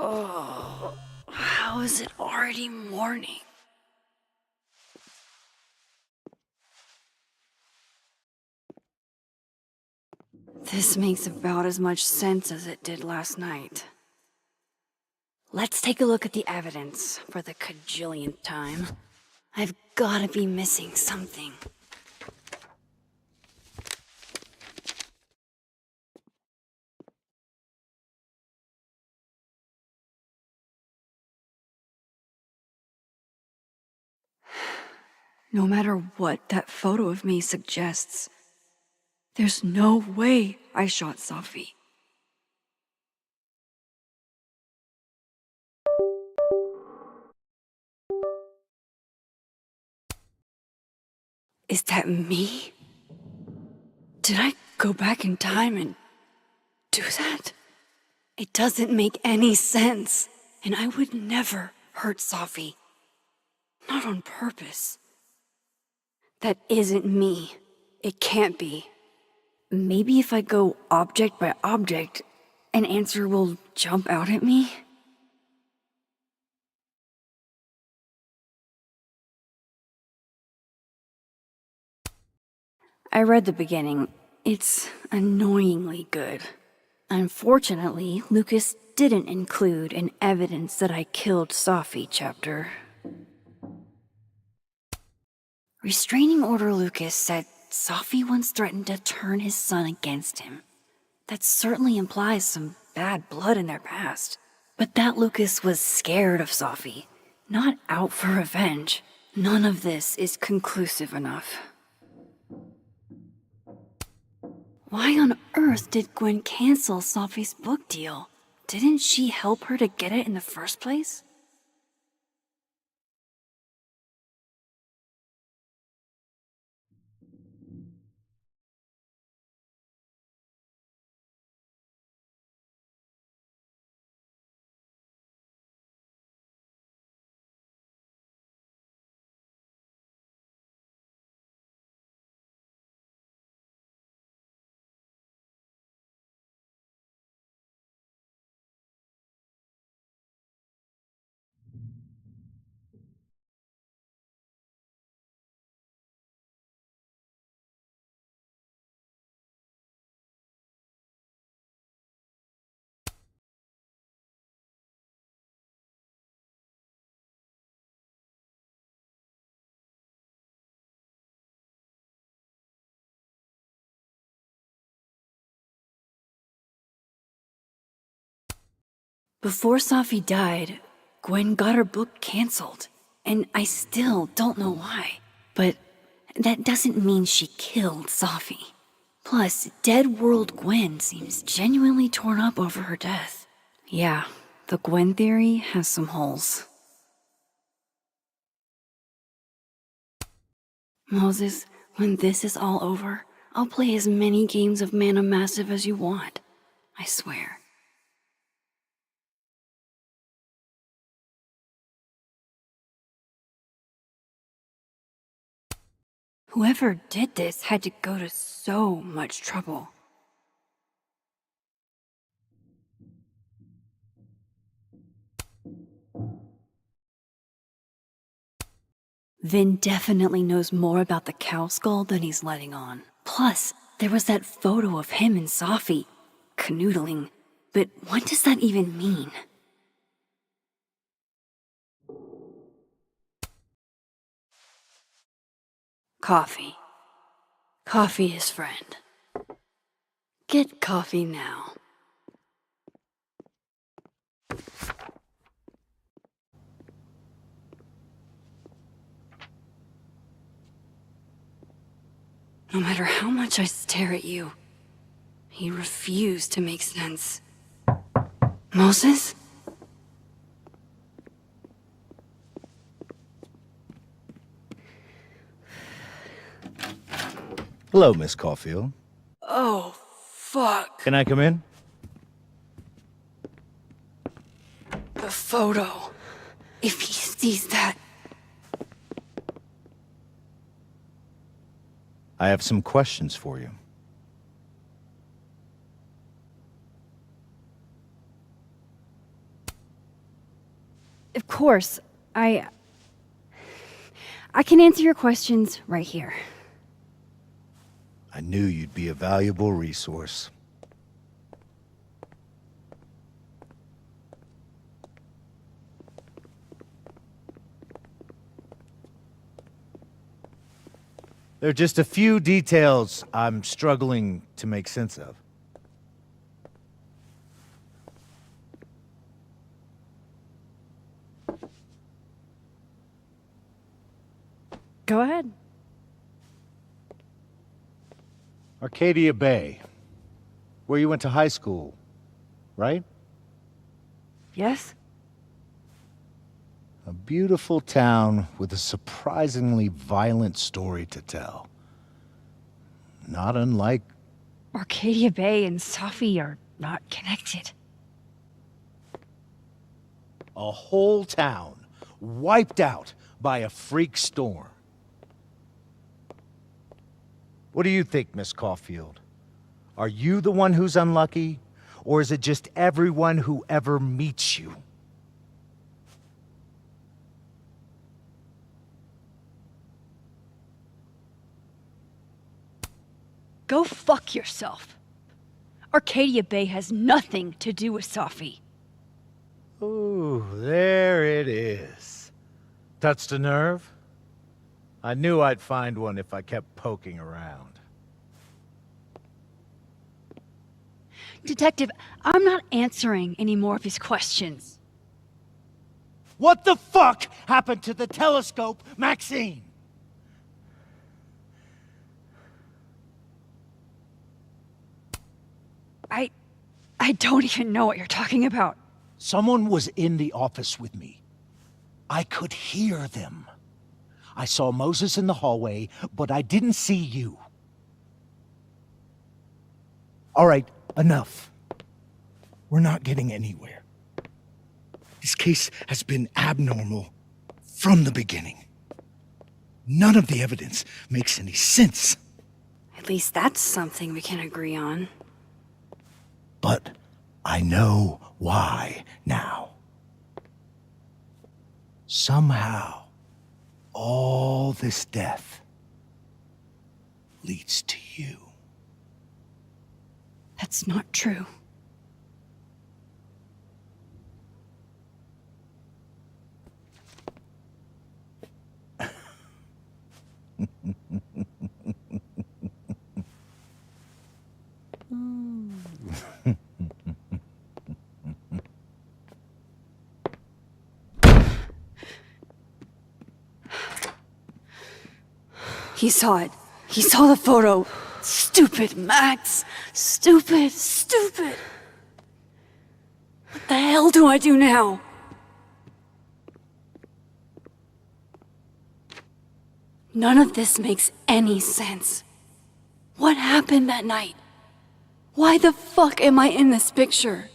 Oh, how is it already morning? This makes about as much sense as it did last night. Let's take a look at the evidence for the cajillionth time. I've gotta be missing something. No matter what that photo of me suggests, there's no way I shot Safi. Is that me? Did I go back in time and do that? It doesn't make any sense, and I would never hurt Safi. Not on purpose. That isn't me. It can't be. Maybe if I go object by object, an answer will jump out at me? I read the beginning. It's annoyingly good. Unfortunately, Lucas didn't include an evidence that I killed Safi chapter. Restraining Order Lucas said Safi once threatened to turn his son against him. That certainly implies some bad blood in their past. But that Lucas was scared of Safi, not out for revenge. None of this is conclusive enough. Why on earth did Gwen cancel Safi's book deal? Didn't she help her to get it in the first place? Before Safi died, Gwen got her book canceled, and I still don't know why. But that doesn't mean she killed Safi. Plus, Dead World Gwen seems genuinely torn up over her death. Yeah, the Gwen theory has some holes. Moses, when this is all over, I'll play as many games of Mana Massive as you want. I swear. Whoever did this had to go to so much trouble. Vin definitely knows more about the cow skull than he's letting on. Plus, there was that photo of him and Safi, canoodling. But what does that even mean? Coffee. Coffee is friend. Get coffee now. No matter how much I stare at you, you refuse to make sense. Moses? Hello, Miss Caulfield. Oh, fuck. Can I come in? The photo. If he sees that... I have some questions for you. Of course, I can answer your questions right here. I knew you'd be a valuable resource. There are just a few details I'm struggling to make sense of. Go ahead. Arcadia Bay, where you went to high school, right? Yes? A beautiful town with a surprisingly violent story to tell. Not unlike... Arcadia Bay and Safi are not connected. a whole town wiped out by a freak storm. What do you think, Miss Caulfield? Are you the one who's unlucky, or is it just everyone who ever meets you? Go fuck yourself. Arcadia Bay has nothing to do with Safi. Ooh, there it is. Touched a nerve? I knew I'd find one if I kept poking around. Detective, I'm not answering any more of his questions. What the fuck happened to the telescope, Maxine? I don't even know what you're talking about. Someone was in the office with me. I could hear them. I saw Moses in the hallway, but I didn't see you. All right, enough. We're not getting anywhere. This case has been abnormal from the beginning. None of the evidence makes any sense. At least that's something we can agree on. But I know why now. Somehow, all this death leads to you. That's not true. He saw it. He saw the photo. Stupid Max. Stupid, stupid. What the hell do I do now? None of this makes any sense. What happened that night? Why the fuck am I in this picture?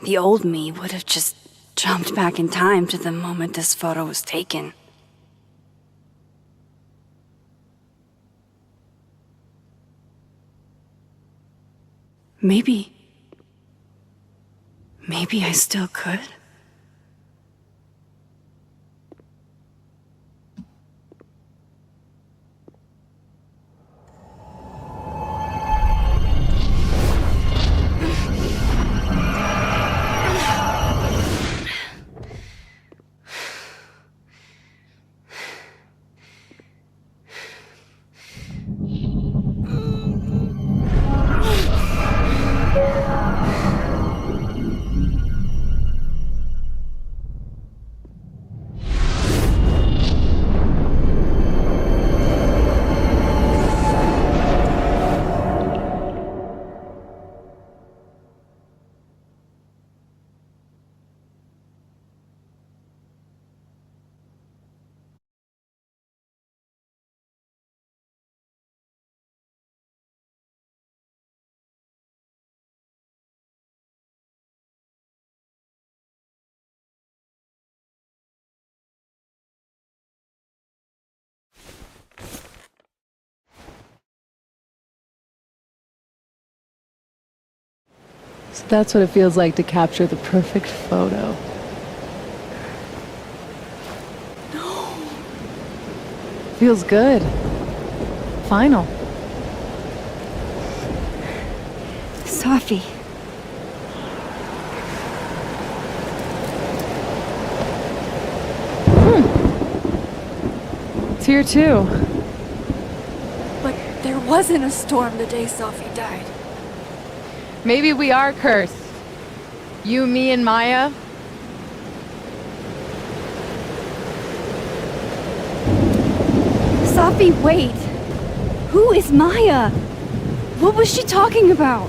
The old me would have just jumped back in time to the moment this photo was taken. Maybe I still could. So that's what it feels like to capture the perfect photo. No. Feels good. Final. Safi. It's here too. But there wasn't a storm the day Safi died. Maybe we are cursed. You, me, and Maya. Safi, wait. Who is Maya? What was she talking about?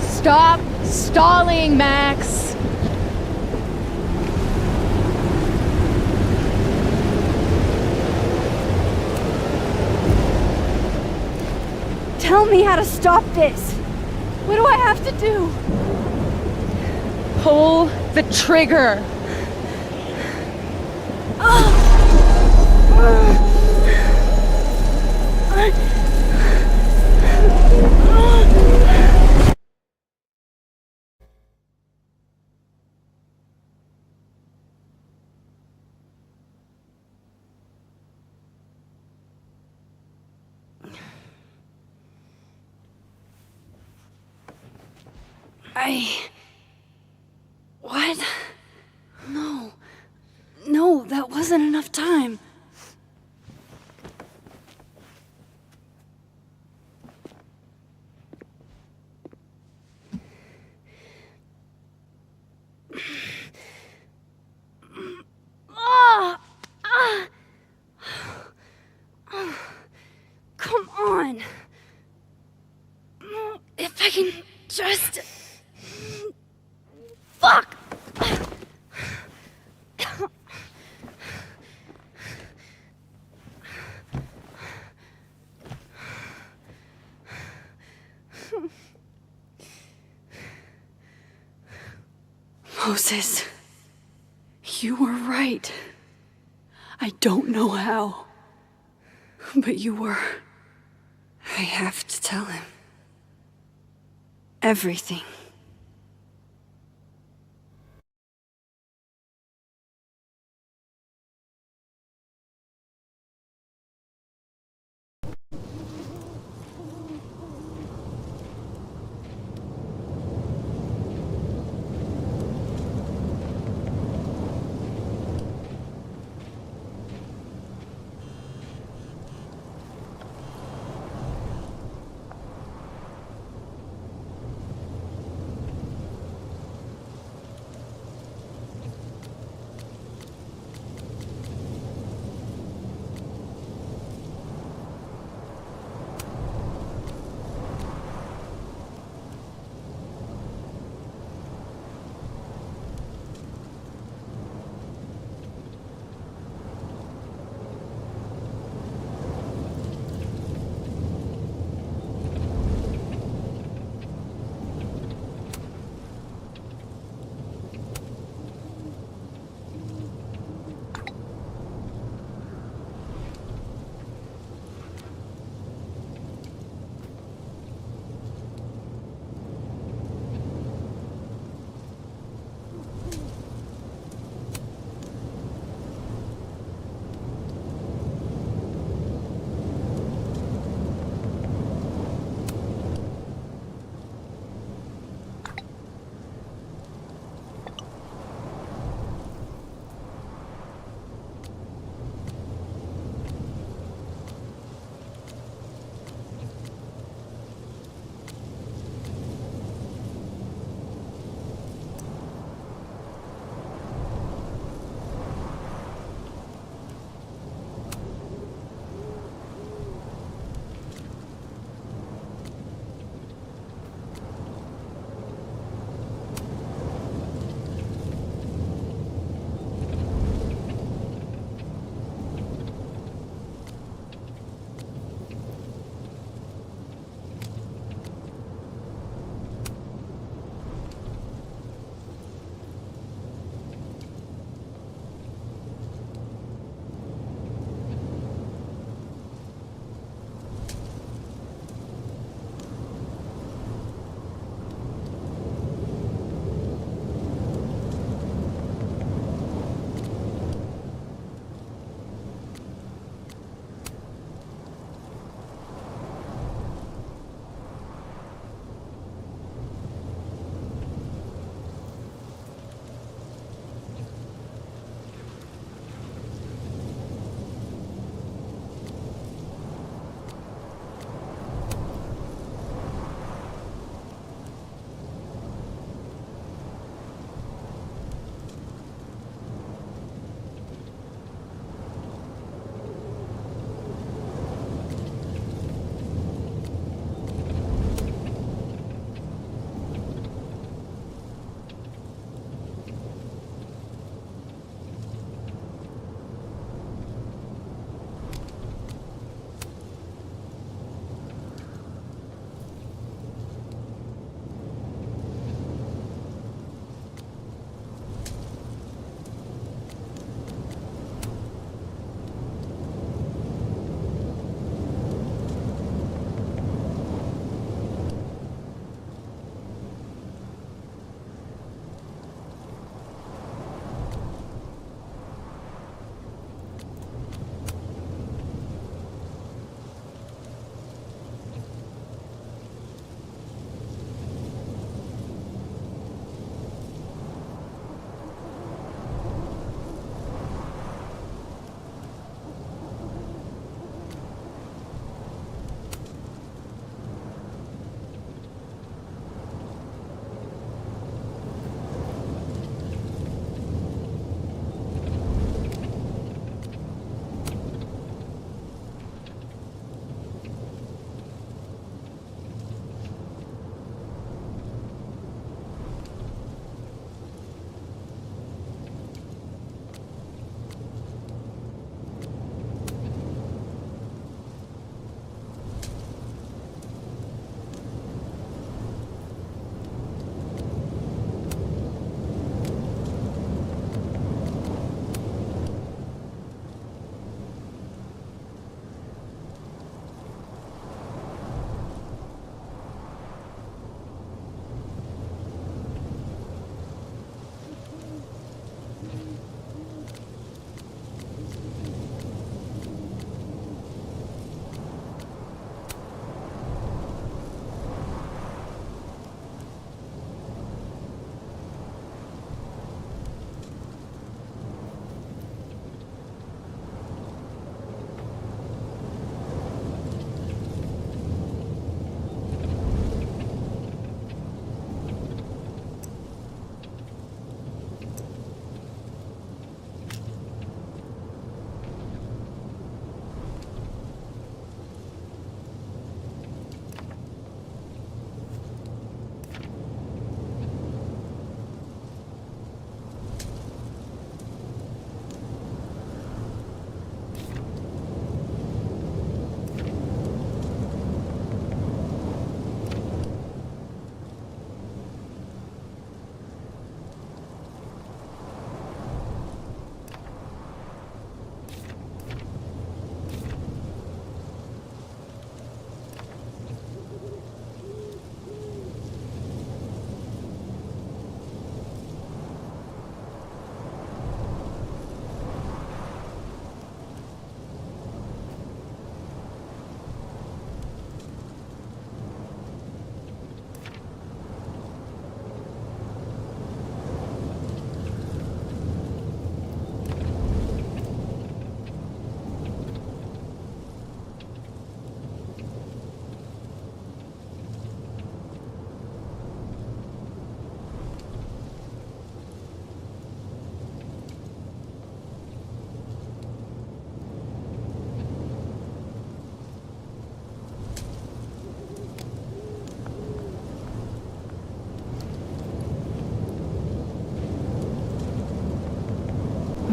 Stop stalling, Max! Tell me how to stop this. What do I have to do? Pull the trigger! What? No. No, that wasn't enough time. Come on. If I can just... Fuck! Moses, you were right. I don't know how, but you were. I have to tell him. Everything.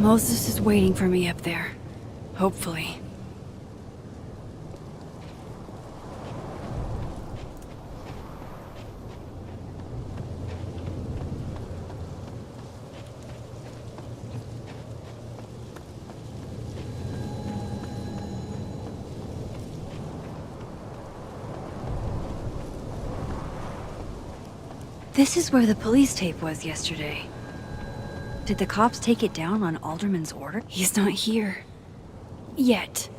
Moses is waiting for me up there. Hopefully. This is where the police tape was yesterday. Did the cops take it down on Alderman's order? He's not here. Yet.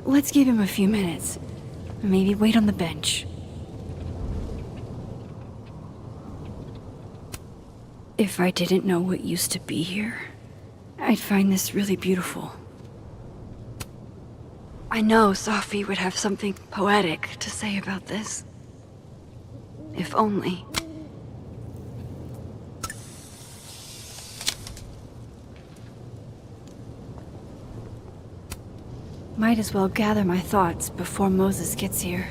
Let's give him a few minutes. Maybe wait on the bench. If I didn't know what used to be here, I'd find this really beautiful. I know Safi would have something poetic to say about this. If only. Might as well gather my thoughts before Moses gets here.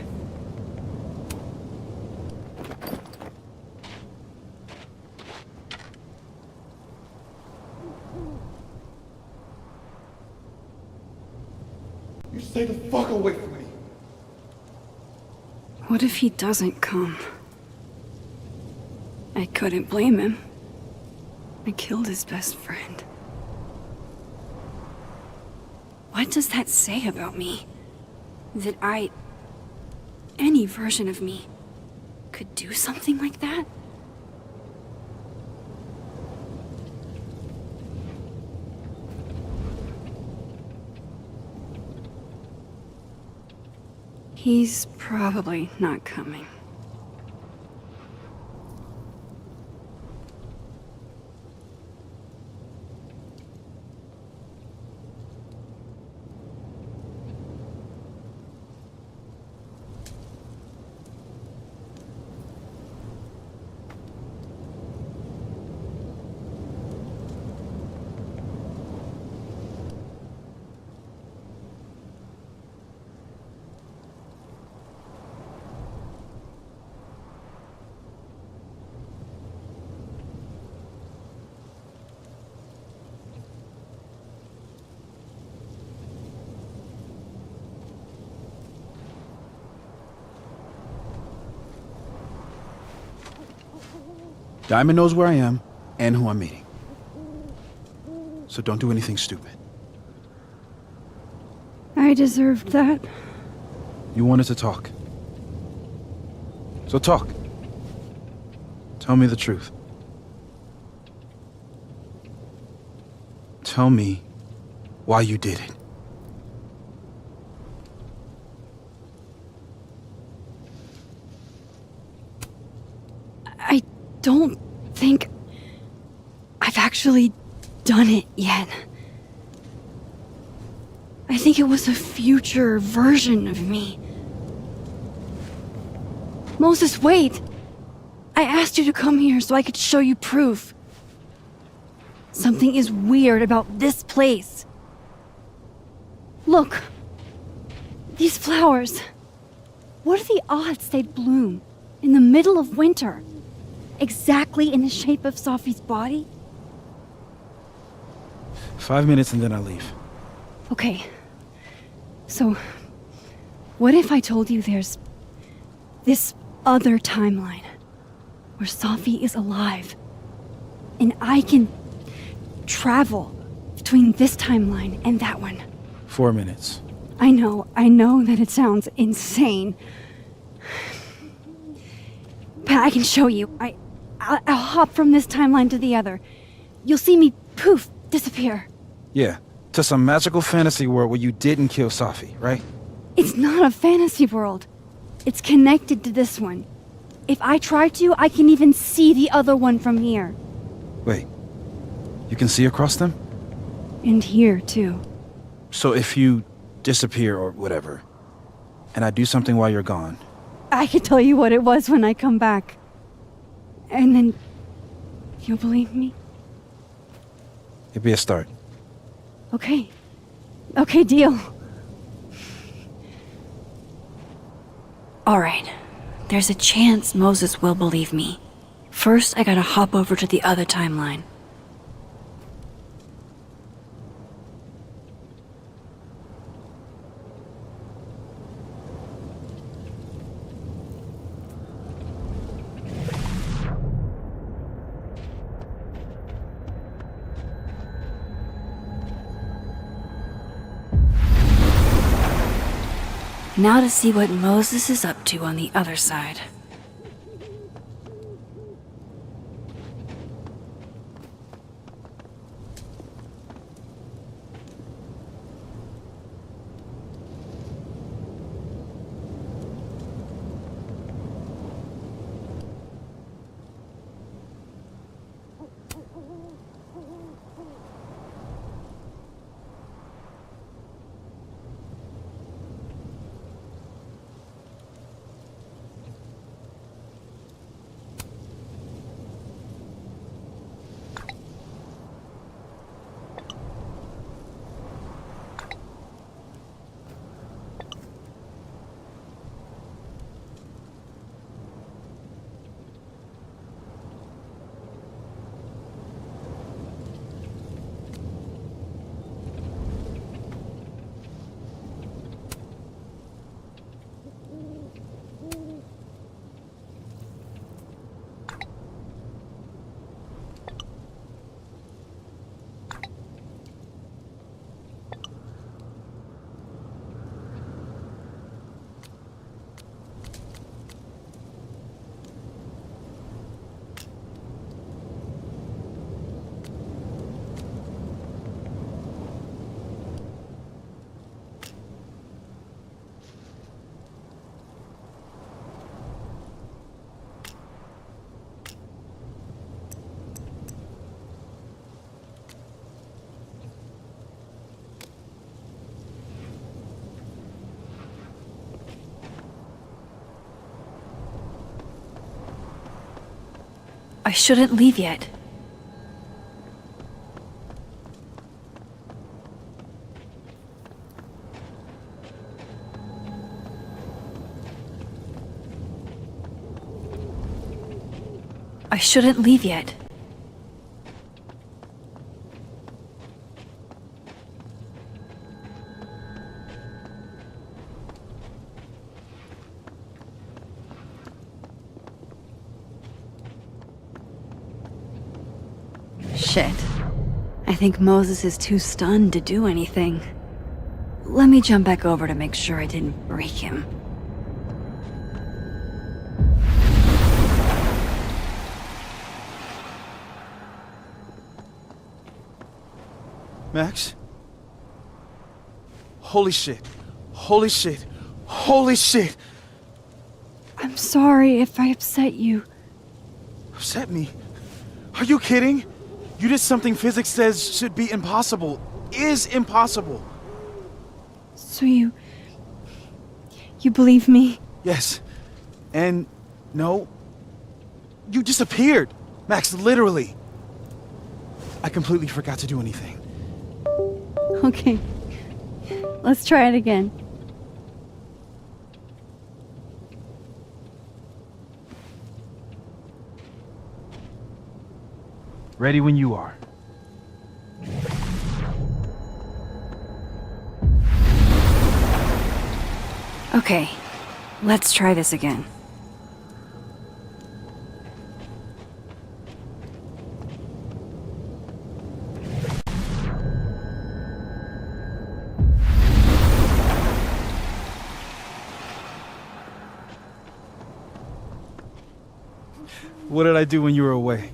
You stay the fuck away from me. What if he doesn't come? I couldn't blame him. I killed his best friend. What does that say about me? That any version of me, could do something like that? He's probably not coming. Diamond knows where I am and who I'm meeting. So don't do anything stupid. I deserved that. You wanted to talk. So talk. Tell me the truth. Tell me why you did it. I don't think I've actually done it yet. I think it was a future version of me. Moses, wait! I asked you to come here so I could show you proof. Something is weird about this place. Look. These flowers. What are the odds they'd bloom in the middle of winter? Exactly in the shape of Safi's body? 5 minutes and then I leave. Okay. So, what if I told you there's this other timeline where Safi is alive and I can travel between this timeline and that one? 4 minutes. I know that it sounds insane. But I can show you. I'll hop from this timeline to the other. You'll see me, poof, disappear. Yeah, to some magical fantasy world where you didn't kill Safi, right? It's not a fantasy world. It's connected to this one. If I try to, I can even see the other one from here. Wait, you can see across them? And here, too. So if you disappear or whatever, and I do something while you're gone... I can tell you what it was when I come back. And then... you'll believe me? It'd be a start. Okay. Okay, deal. Alright. There's a chance Moses will believe me. First, I gotta hop over to the other timeline. Now to see what Moses is up to on the other side. I shouldn't leave yet. I shouldn't leave yet. Shit. I think Moses is too stunned to do anything. Let me jump back over to make sure I didn't break him. Max? Holy shit. Holy shit. Holy shit! I'm sorry if I upset you. Upset me? Are you kidding? You did something physics says should be impossible. Is impossible. So you believe me? Yes. And no. You disappeared. Max, literally. I completely forgot to do anything. Okay. Let's try it again. Ready when you are. Okay. Let's try this again. What did I do when you were away?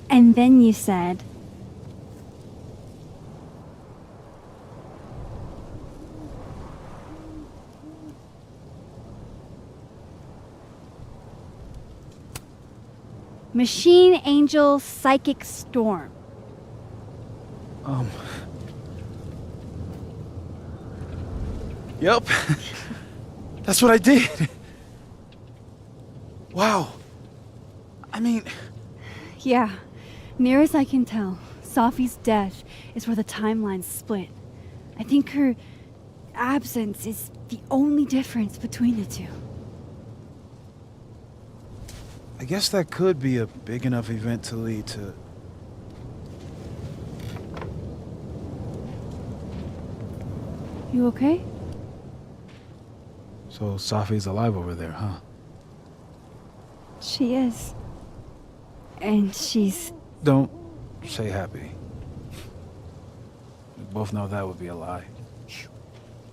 And then you said... Machine Angel Psychic Storm. Yep. That's what I did. Wow. I mean... Yeah, near as I can tell, Safi's death is where the timelines split. I think her absence is the only difference between the two. I guess that could be a big enough event to lead to... You okay? So Safi's alive over there, huh? She is. And she's... Don't say happy. We both know that would be a lie.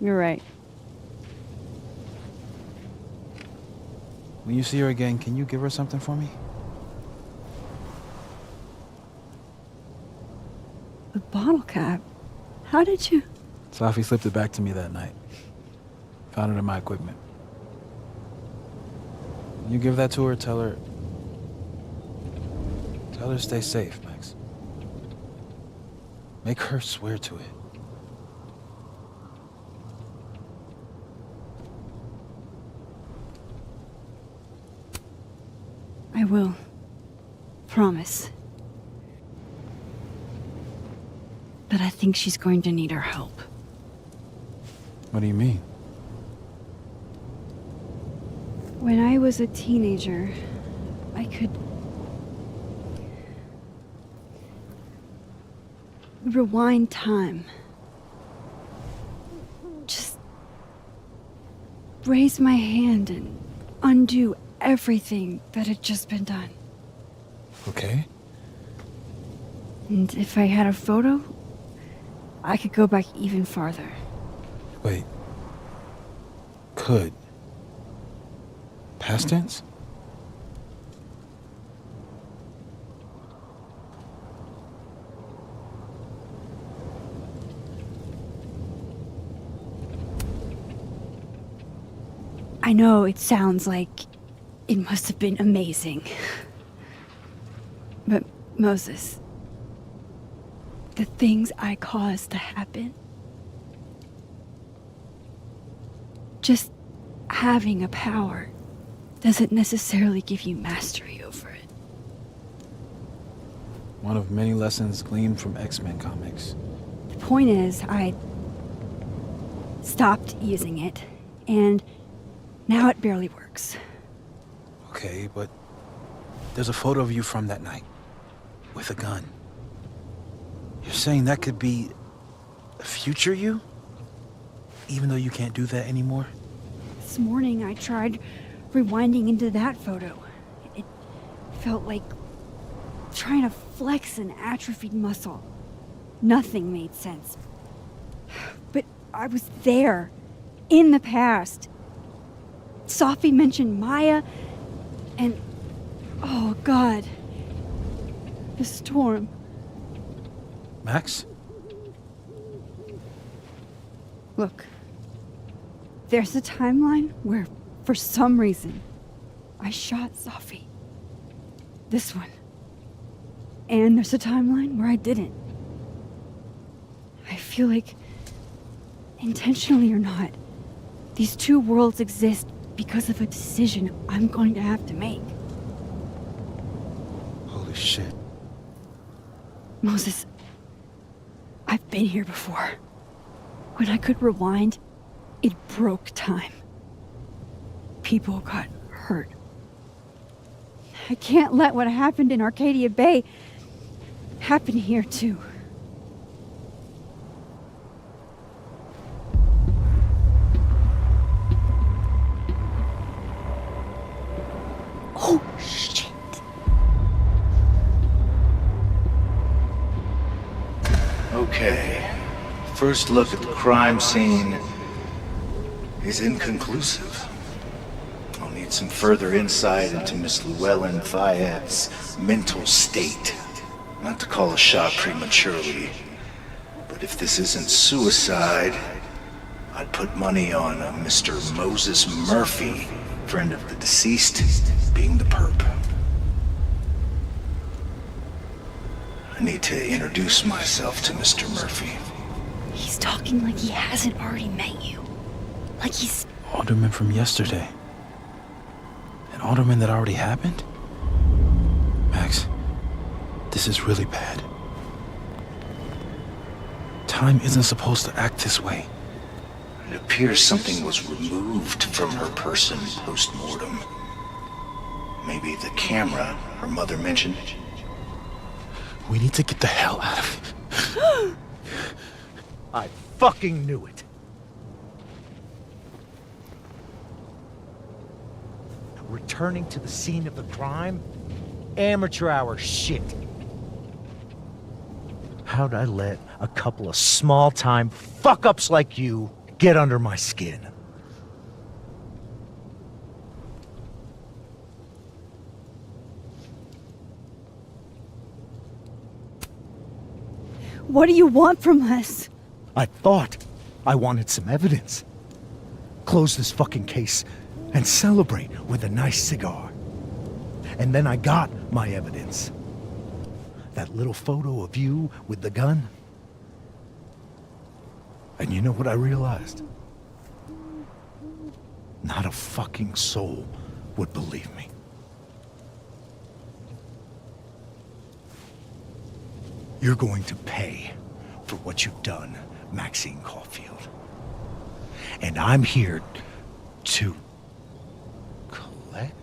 You're right. When you see her again, can you give her something for me? The bottle cap? How did you? Safi slipped it back to me that night. Found it in my equipment. When you give that to her, tell her to stay safe, Max. Make her swear to it. I will. Promise. But I think she's going to need our help. What do you mean? When I was a teenager, I could rewind time. Just raise my hand and undo everything that had just been done. Okay. And if I had a photo, I could go back even farther. Wait. Could. Past tense? I know it sounds like it must have been amazing. But Moses, the things I caused to happen, just having a power doesn't necessarily give you mastery over it. One of many lessons gleaned from X-Men comics. The point is, I stopped using it, and now it barely works. Okay, but there's a photo of you from that night, with a gun. You're saying that could be a future you? Even though you can't do that anymore? This morning I tried rewinding into that photo. It felt like trying to flex an atrophied muscle. Nothing made sense. But I was there, in the past. Safi mentioned Maya, and oh God, the storm. Max? Look, there's a timeline where, for some reason, I shot Safi. This one. And there's a timeline where I didn't. I feel like, intentionally or not, these two worlds exist because of a decision I'm going to have to make. Holy shit. Moses, I've been here before. When I could rewind, it broke time. People got hurt. I can't let what happened in Arcadia Bay happen here too. Oh, shit. Okay. First look at the crime scene is inconclusive. I'll need some further insight into Miss Llewellyn Fayette's mental state. Not to call a shot prematurely, but if this isn't suicide, I'd put money on a Mr. Moses Murphy, friend of the deceased, being the perp. I need to introduce myself to Mr. Murphy. He's talking like he hasn't already met you. Like he's... Alderman from yesterday. An alderman that already happened? Max, this is really bad. Time isn't supposed to act this way. It appears something was removed from her person post-mortem. Maybe the camera her mother mentioned. We need to get the hell out of here. I fucking knew it. Returning to the scene of the crime? Amateur hour shit. How'd I let a couple of small-time fuck-ups like you get under my skin? What do you want from us? I thought I wanted some evidence. Close this fucking case and celebrate with a nice cigar. And then I got my evidence. That little photo of you with the gun. And you know what I realized? Not a fucking soul would believe me. You're going to pay for what you've done, Maxine Caulfield. And I'm here to collect.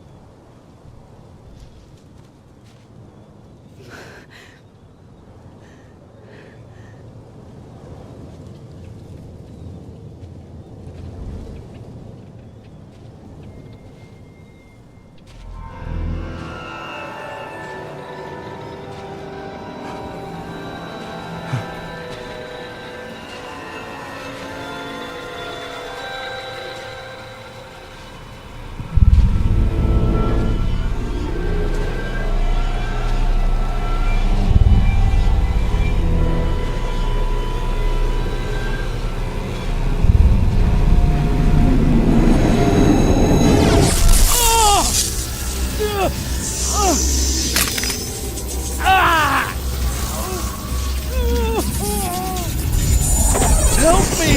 Help me!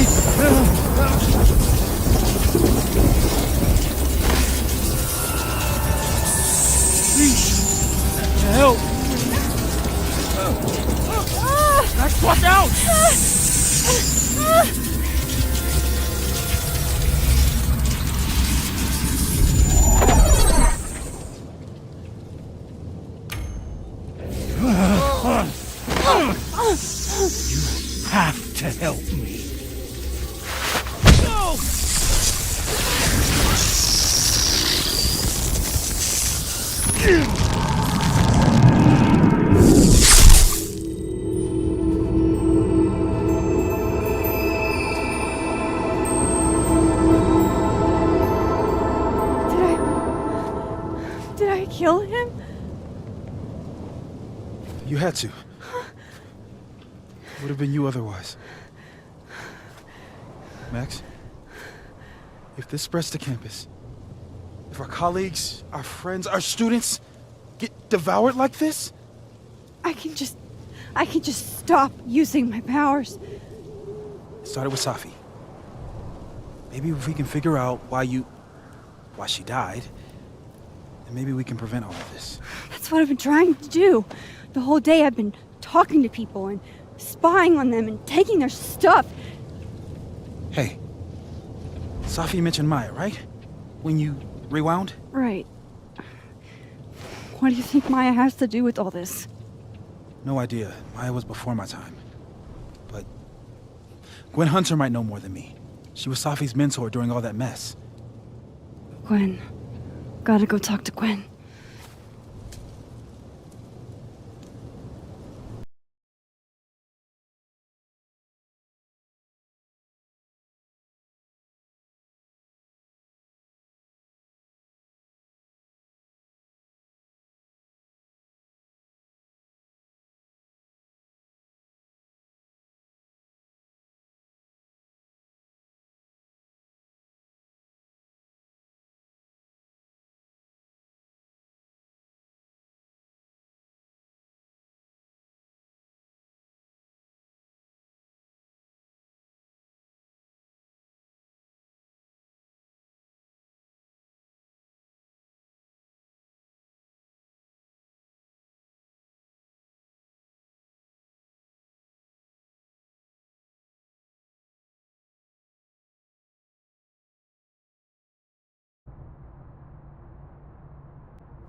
Please, help! Max, watch out! You have to help me. No! Did I kill him? You had to. Would have been you otherwise. Max, if this spreads to campus, if our colleagues, our friends, our students get devoured like this, I can just stop using my powers. it started with Safi. Maybe if we can figure out why she died, then maybe we can prevent all of this. That's what I've been trying to do. The whole day I've been talking to people and spying on them and taking their stuff. Hey, Safi mentioned Maya, right? When you rewound? Right. What do you think Maya has to do with all this? No idea. Maya was before my time. But Gwen Hunter might know more than me. She was Safi's mentor during all that mess. Gwen. Gotta go talk to Gwen.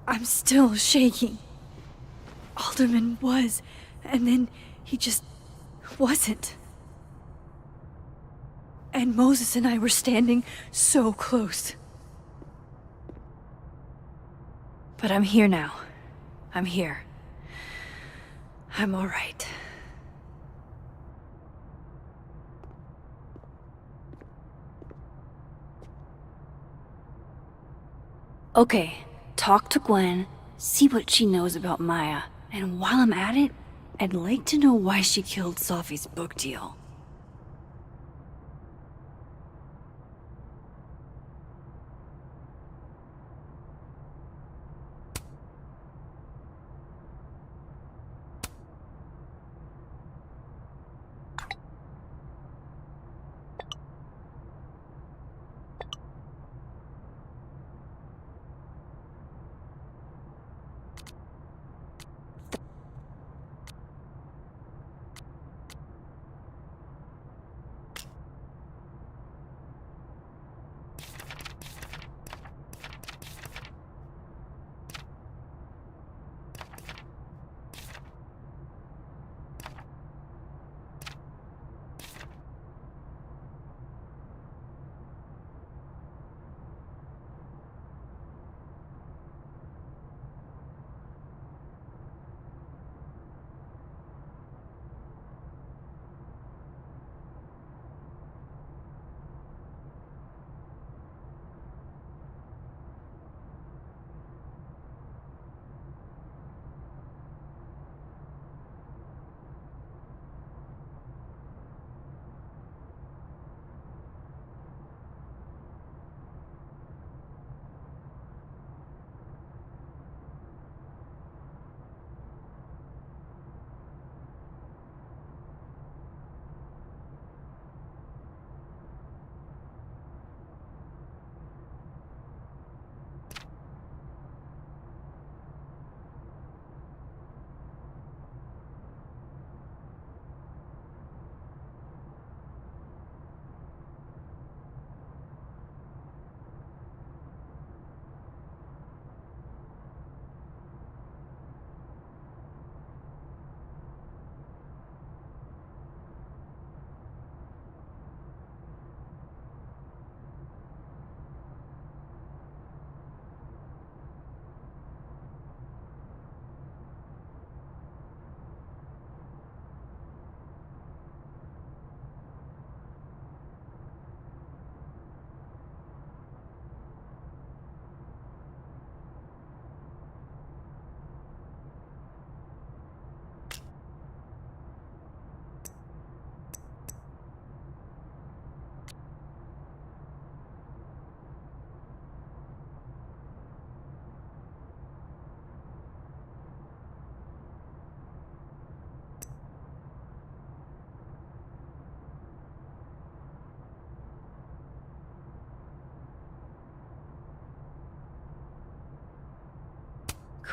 I'm still shaking. Alderman was, and then he just wasn't. And Moses and I were standing so close. But I'm here now. I'm here. I'm all right. Okay, talk to Gwen, see what she knows about Maya, and while I'm at it, I'd like to know why she killed Safi's book deal.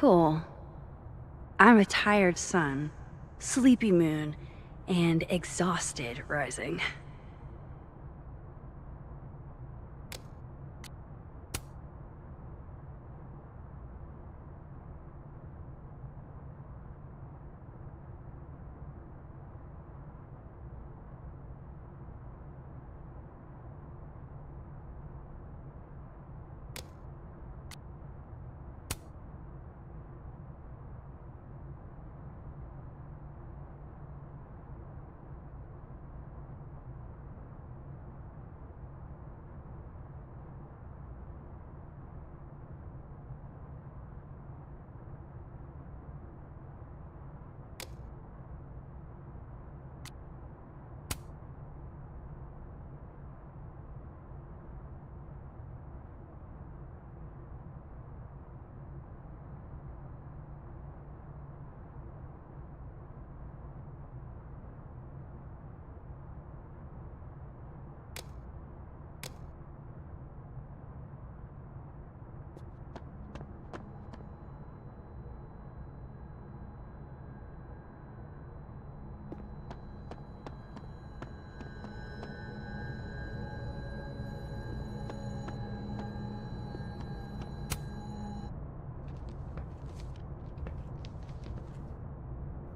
Cool. I'm a tired sun, sleepy moon, and exhausted rising.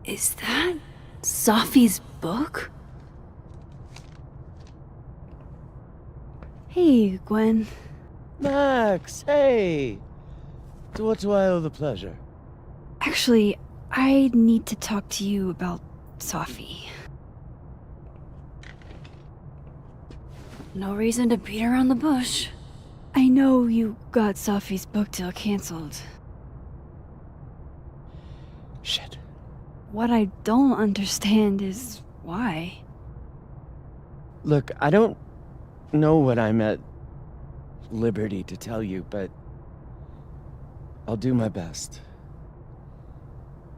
Is that Safi's book? Hey, Gwen. Max, hey! To what do I owe the pleasure? Actually, I need to talk to you about Safi. No reason to beat around the bush. I know you got Safi's book deal canceled. Shit. What I don't understand is why. Look, I don't know what I'm at liberty to tell you, but I'll do my best.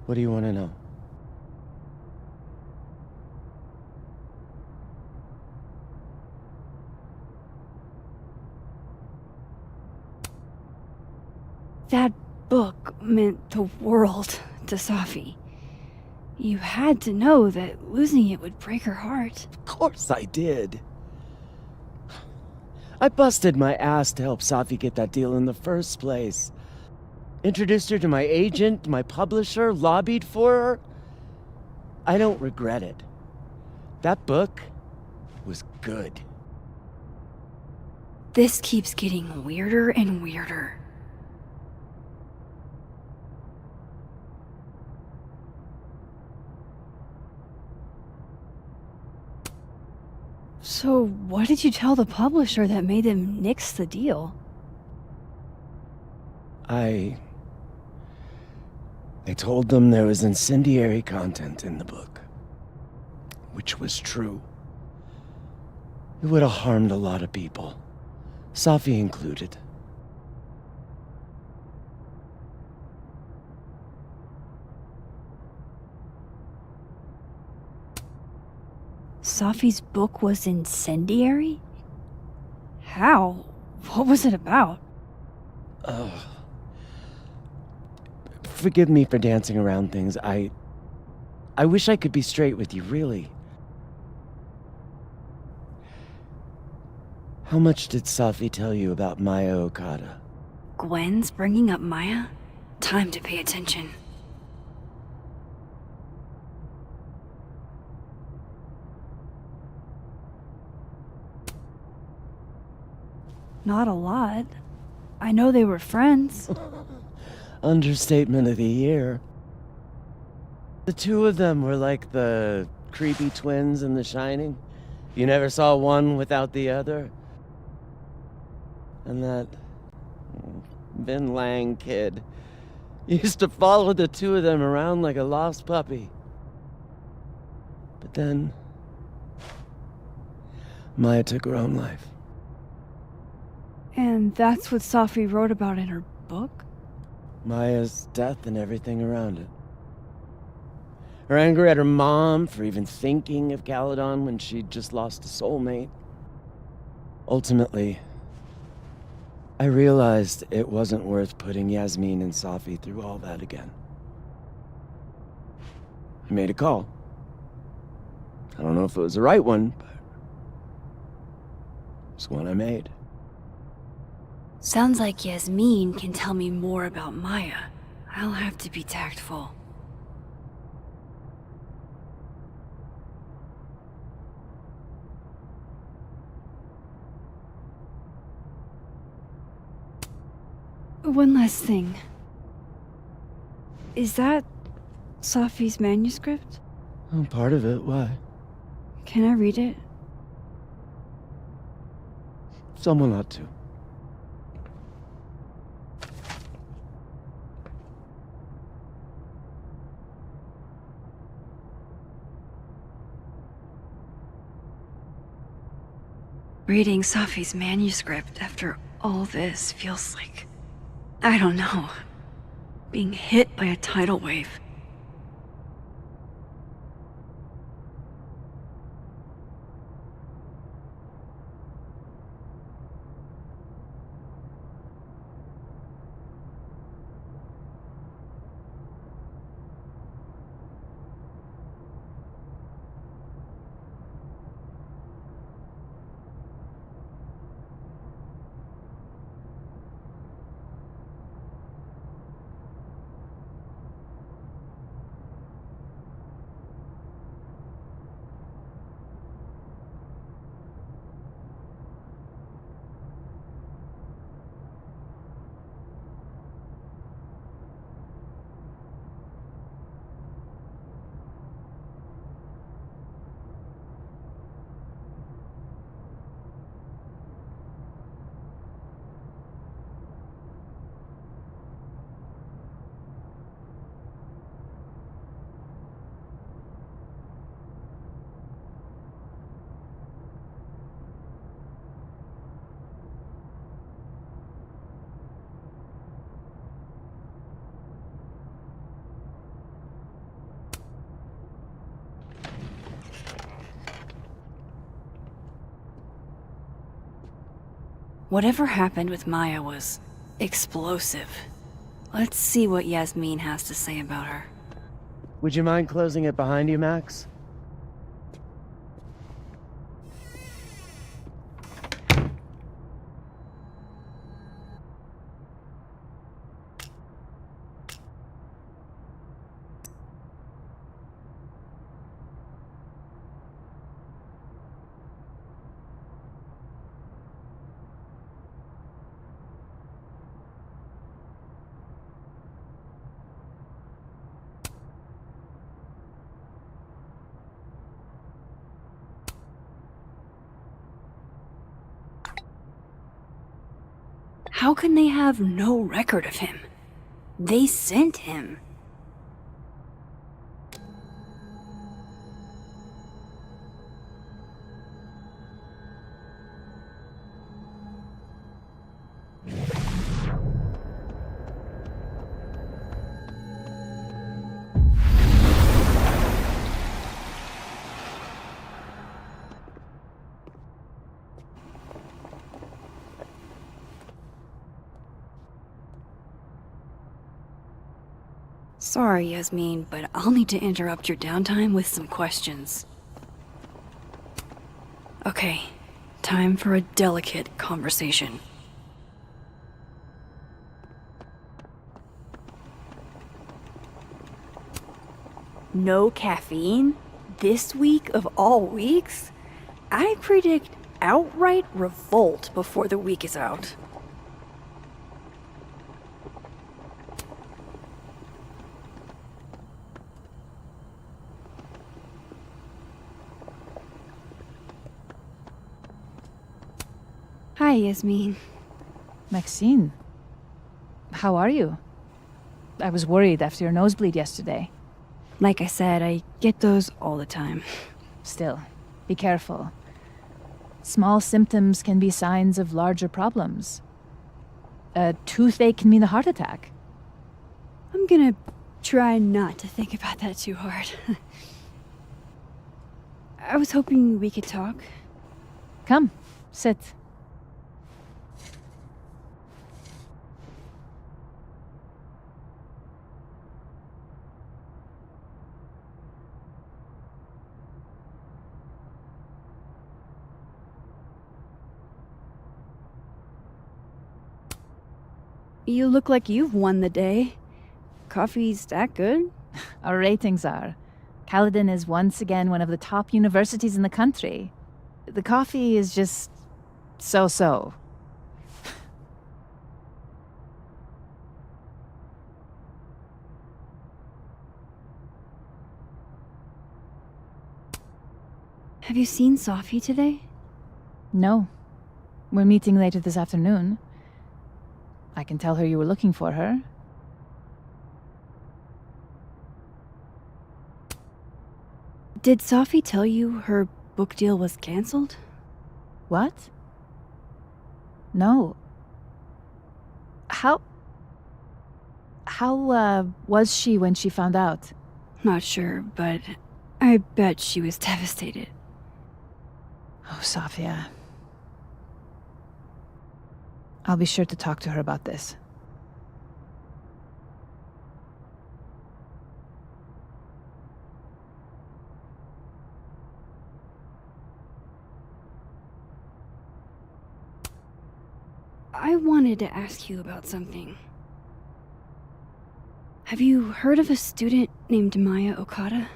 What do you want to know? That book meant the world to Safi. You had to know that losing it would break her heart. Of course I did. I busted my ass to help Safi get that deal in the first place. Introduced her to my agent, my publisher, lobbied for her. I don't regret it. That book was good. This keeps getting weirder and weirder. So, what did you tell the publisher that made them nix the deal? I told them there was incendiary content in the book, which was true. It would have harmed a lot of people, Safi included. Safi's book was incendiary? How? What was it about? Forgive me for dancing around things. I wish I could be straight with you, really. How much did Safi tell you about Maya Okada? Gwen's bringing up Maya? Time to pay attention. Not a lot. I know they were friends. Understatement of the year. The two of them were like the creepy twins in The Shining. You never saw one without the other. And that Vin Lang kid used to follow the two of them around like a lost puppy. But then Maya took her own life. And that's what Safi wrote about in her book? Maya's death and everything around it. Her anger at her mom for even thinking of Caledon when she'd just lost a soulmate. Ultimately, I realized it wasn't worth putting Yasmin and Safi through all that again. I made a call. I don't know if it was the right one, but it's one I made. Sounds like Yasmin can tell me more about Maya. I'll have to be tactful. One last thing. Is that Safi's manuscript? Oh, part of it, why? Can I read it? Someone ought to. Reading Safi's manuscript after all this feels like, I don't know, being hit by a tidal wave. Whatever happened with Maya was explosive. Let's see what Yasmin has to say about her. Would you mind closing it behind you, Max? How can they have no record of him? They sent him. Sorry, Yasmin, but I'll need to interrupt your downtime with some questions. Okay, time for a delicate conversation. No caffeine? This week of all weeks? I predict outright revolt before the week is out. Hi, Yasmin. Maxine, how are you? I was worried after your nosebleed yesterday. Like I said, I get those all the time. Still, be careful. Small symptoms can be signs of larger problems. A toothache can mean a heart attack. I'm gonna try not to think about that too hard. I was hoping we could talk. Come, sit. You look like you've won the day. Coffee's that good? Our ratings are. Caledon is once again one of the top universities in the country. The coffee is just so-so. Have you seen Safi today? No. We're meeting later this afternoon. I can tell her you were looking for her. Did Safi tell you her book deal was cancelled? What? No. How was she when she found out? Not sure, but I bet she was devastated. Oh, Safia. I'll be sure to talk to her about this. I wanted to ask you about something. Have you heard of a student named Maya Okada?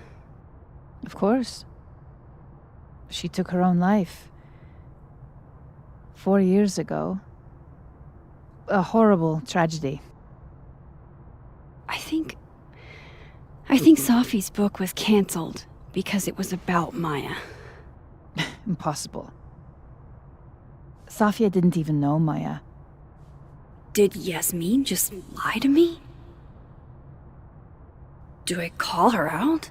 Of course. She took her own life. 4 years ago. A horrible tragedy. I think Safi's book was cancelled because it was about Maya. Impossible. Safia didn't even know Maya. Did Yasmin just lie to me? Do I call her out?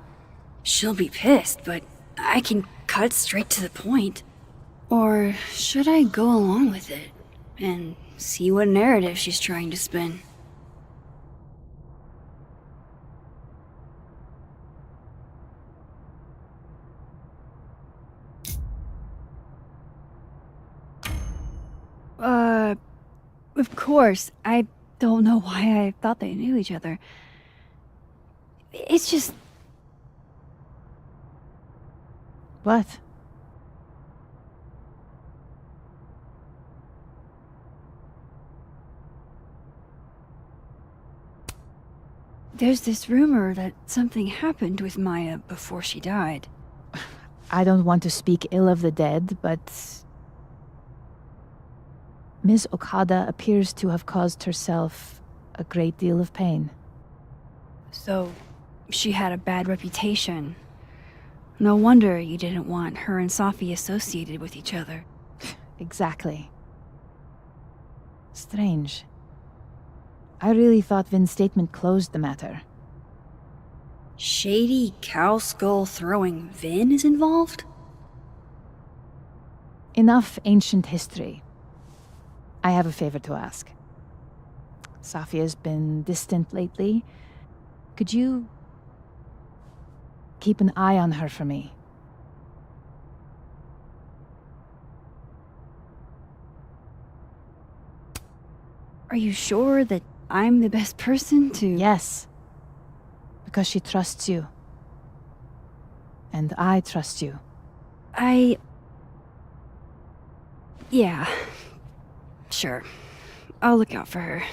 She'll be pissed, but I can cut straight to the point. Or should I go along with it and see what narrative she's trying to spin? Of course. I don't know why I thought they knew each other. It's just... What? There's this rumor that something happened with Maya before she died. I don't want to speak ill of the dead, but Ms. Okada appears to have caused herself a great deal of pain. So, she had a bad reputation. No wonder you didn't want her and Safi associated with each other. Exactly. Strange. I really thought Vin's statement closed the matter. Shady cow skull throwing Vin is involved? Enough ancient history. I have a favor to ask. Safi has been distant lately. Could you keep an eye on her for me? Are you sure that I'm the best person to... Yes. Because she trusts you. And I trust you. Yeah. Sure. I'll look out for her.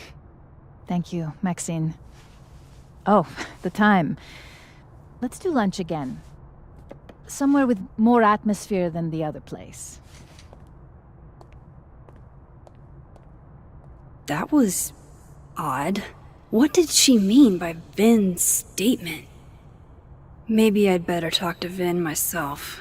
Thank you, Maxine. Oh, the time. Let's do lunch again. Somewhere with more atmosphere than the other place. That was... odd. What did she mean by Vin's statement? Maybe I'd better talk to Vin myself.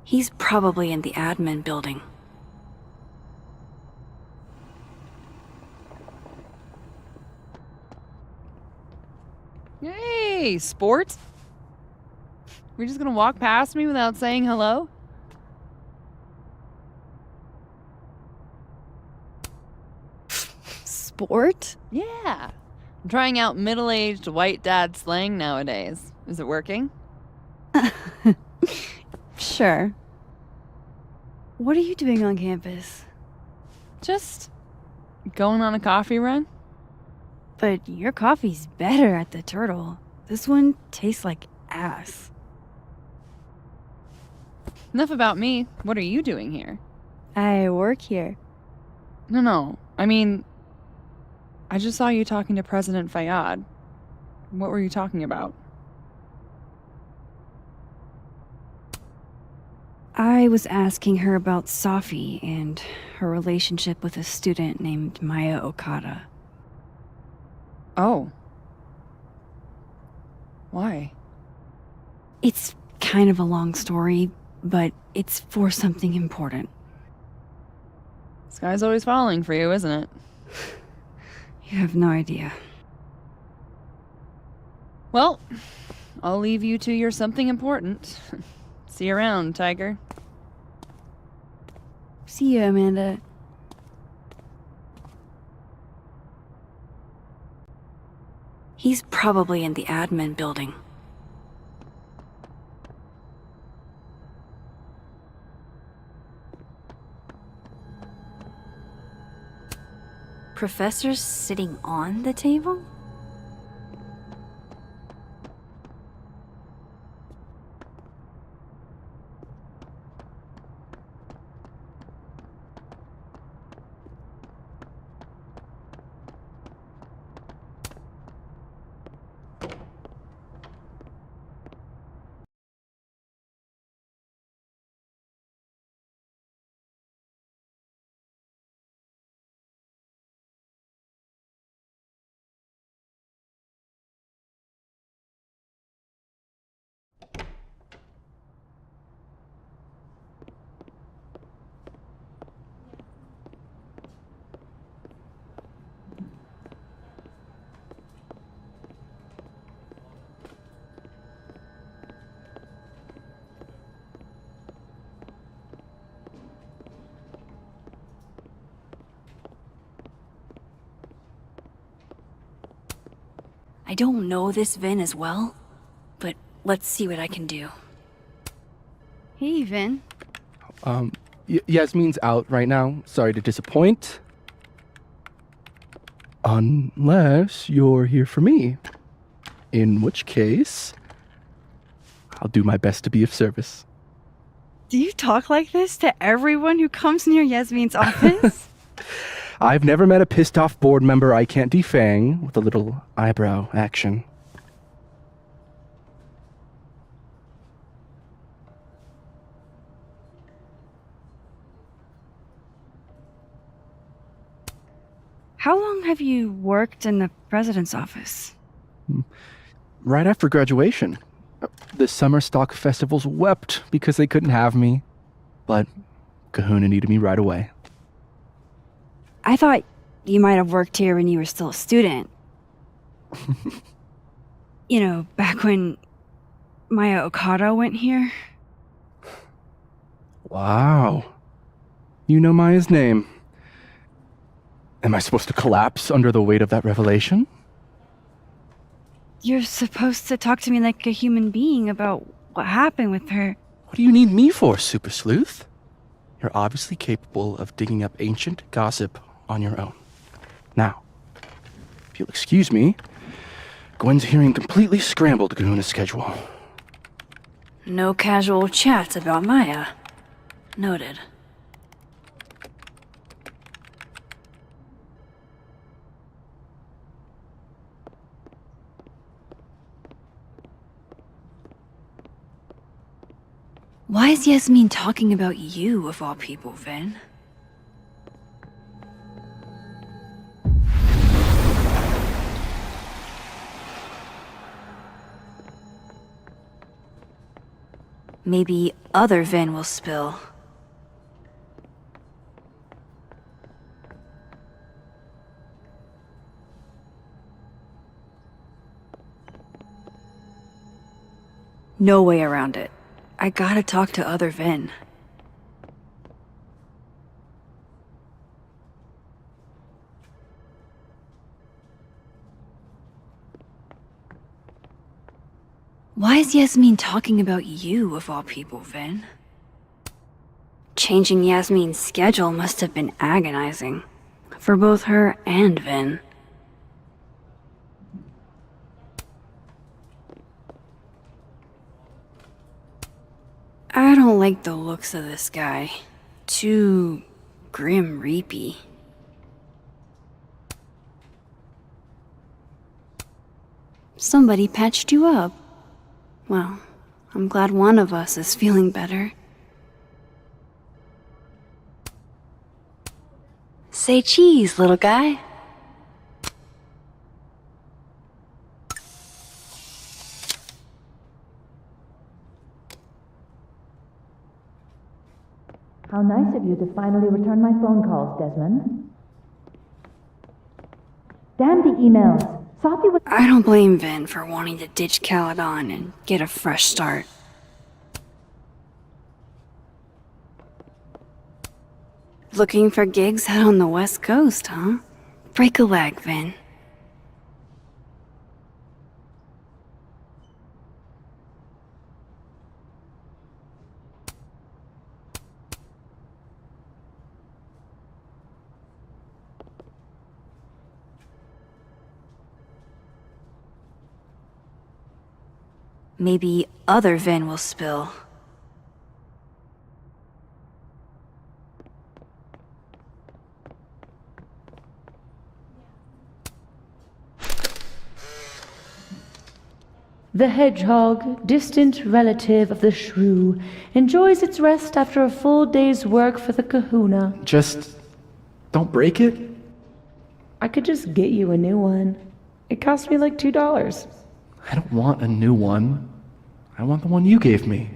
He's probably in the admin building. Hey, sport? We're just gonna walk past me without saying hello? Sport? Yeah. I'm trying out middle-aged white dad slang nowadays. Is it working? Sure. What are you doing on campus? Just going on a coffee run? But your coffee's better at the Turtle. This one tastes like ass. Enough about me. What are you doing here? I work here. No. I mean, I just saw you talking to President Fayyad. What were you talking about? I was asking her about Safi and her relationship with a student named Maya Okada. Oh. Why? It's kind of a long story, but it's for something important. Sky's always falling for you, isn't it? You have no idea. Well, I'll leave you to your something important. See you around, Tiger. See you, Amanda. He's probably in the admin building. Professors sitting on the table? I don't know this Vin as well, but let's see what I can do. Hey, Vin. Yasmin's out right now. Sorry to disappoint. Unless you're here for me. In which case, I'll do my best to be of service. Do you talk like this to everyone who comes near Yasmin's office? I've never met a pissed off board member I can't defang with a little eyebrow action. How long have you worked in the president's office? Right after graduation. The summer stock festivals wept because they couldn't have me. But Kahuna needed me right away. I thought you might have worked here when you were still a student. You know, back when Maya Okada went here. Wow. You know Maya's name. Am I supposed to collapse under the weight of that revelation? You're supposed to talk to me like a human being about what happened with her. What do you need me for, Super Sleuth? You're obviously capable of digging up ancient gossip on your own. Now, if you'll excuse me, Gwen's hearing completely scrambled Kahuna's schedule. No casual chats about Maya. Noted. Why is Yasmin talking about you, of all people, Vin? Maybe other Vin will spill. No way around it. I gotta talk to other Vin. Why is Yasmin talking about you, of all people, Vin? Changing Yasmin's schedule must have been agonizing. For both her and Vin. I don't like the looks of this guy. Too grim reapy. Somebody patched you up. Well, I'm glad one of us is feeling better. Say cheese, little guy. How nice of you to finally return my phone calls, Desmond. Damn the emails. Safi was— I don't blame Vin for wanting to ditch Caledon and get a fresh start. Looking for gigs out on the West Coast, huh? Break a leg, Vin. Maybe other Vin will spill. The hedgehog, distant relative of the shrew, enjoys its rest after a full day's work for the kahuna. Just don't break it? I could just get you a new one. It cost me like $2. I don't want a new one. I want the one you gave me.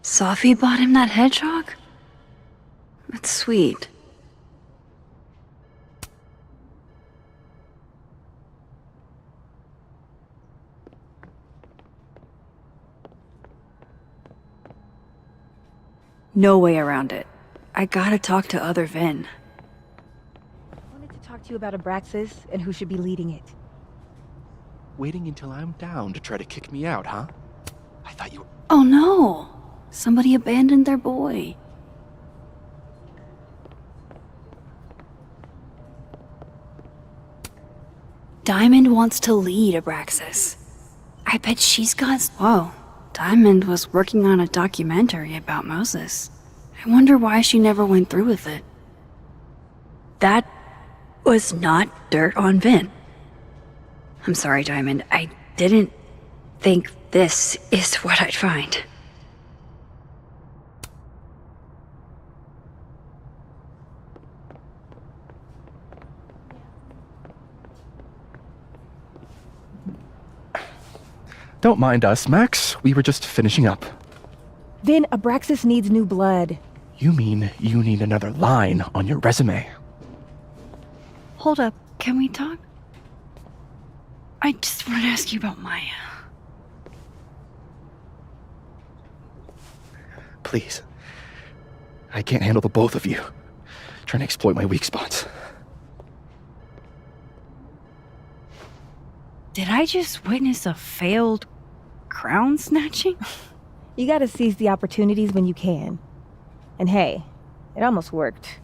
Safi bought him that hedgehog? That's sweet. No way around it. I gotta talk to other Vin. I wanted to talk to you about Abraxas and who should be leading it. Waiting until I'm down to try to kick me out, huh? I thought you were... Oh no! Somebody abandoned their boy. Diamond wants to lead Abraxas. I bet she's got... Whoa. Diamond was working on a documentary about Moses. I wonder why she never went through with it. That was not dirt on Vin. I'm sorry, Diamond. I didn't think this is what I'd find. Don't mind us, Max. We were just finishing up. Vin, Abraxas needs new blood. You mean you need another line on your resume? Hold up. Can we talk? I just want to ask you about Maya. Please. I can't handle the both of you. Trying to exploit my weak spots. Did I just witness a failed crown snatching? You gotta seize the opportunities when you can. And hey, it almost worked.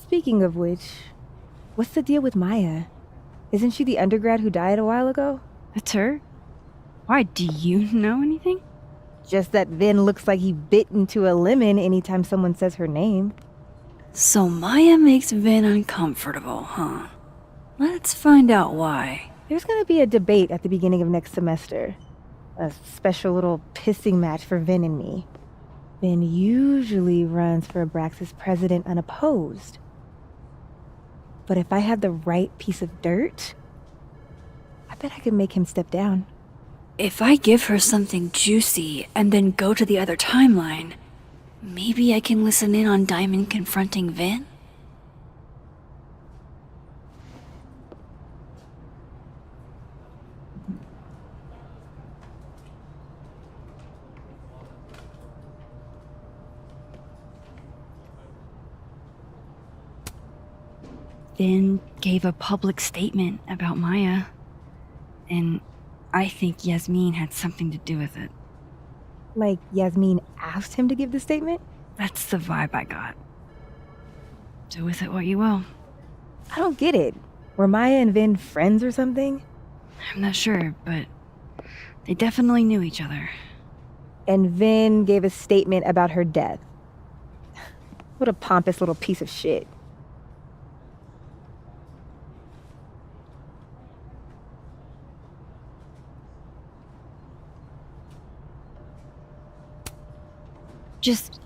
Speaking of which, what's the deal with Maya? Isn't she the undergrad who died a while ago? That's her? Why, do you know anything? Just that Vin looks like he bit into a lemon anytime someone says her name. So Maya makes Vin uncomfortable, huh? Let's find out why. There's gonna be a debate at the beginning of next semester. A special little pissing match for Vin and me. Vin usually runs for Abraxas president unopposed. But if I had the right piece of dirt, I bet I could make him step down. if I give her something juicy and then go to the other timeline, maybe I can listen in on Diamond confronting Vin? Vin gave a public statement about Maya, and I think Yasmin had something to do with it. Like Yasmin asked him to give the statement? That's the vibe I got. Do with it what you will. I don't get it. Were Maya and Vin friends or something? I'm not sure, but they definitely knew each other. And Vin gave a statement about her death. What a pompous little piece of shit. Just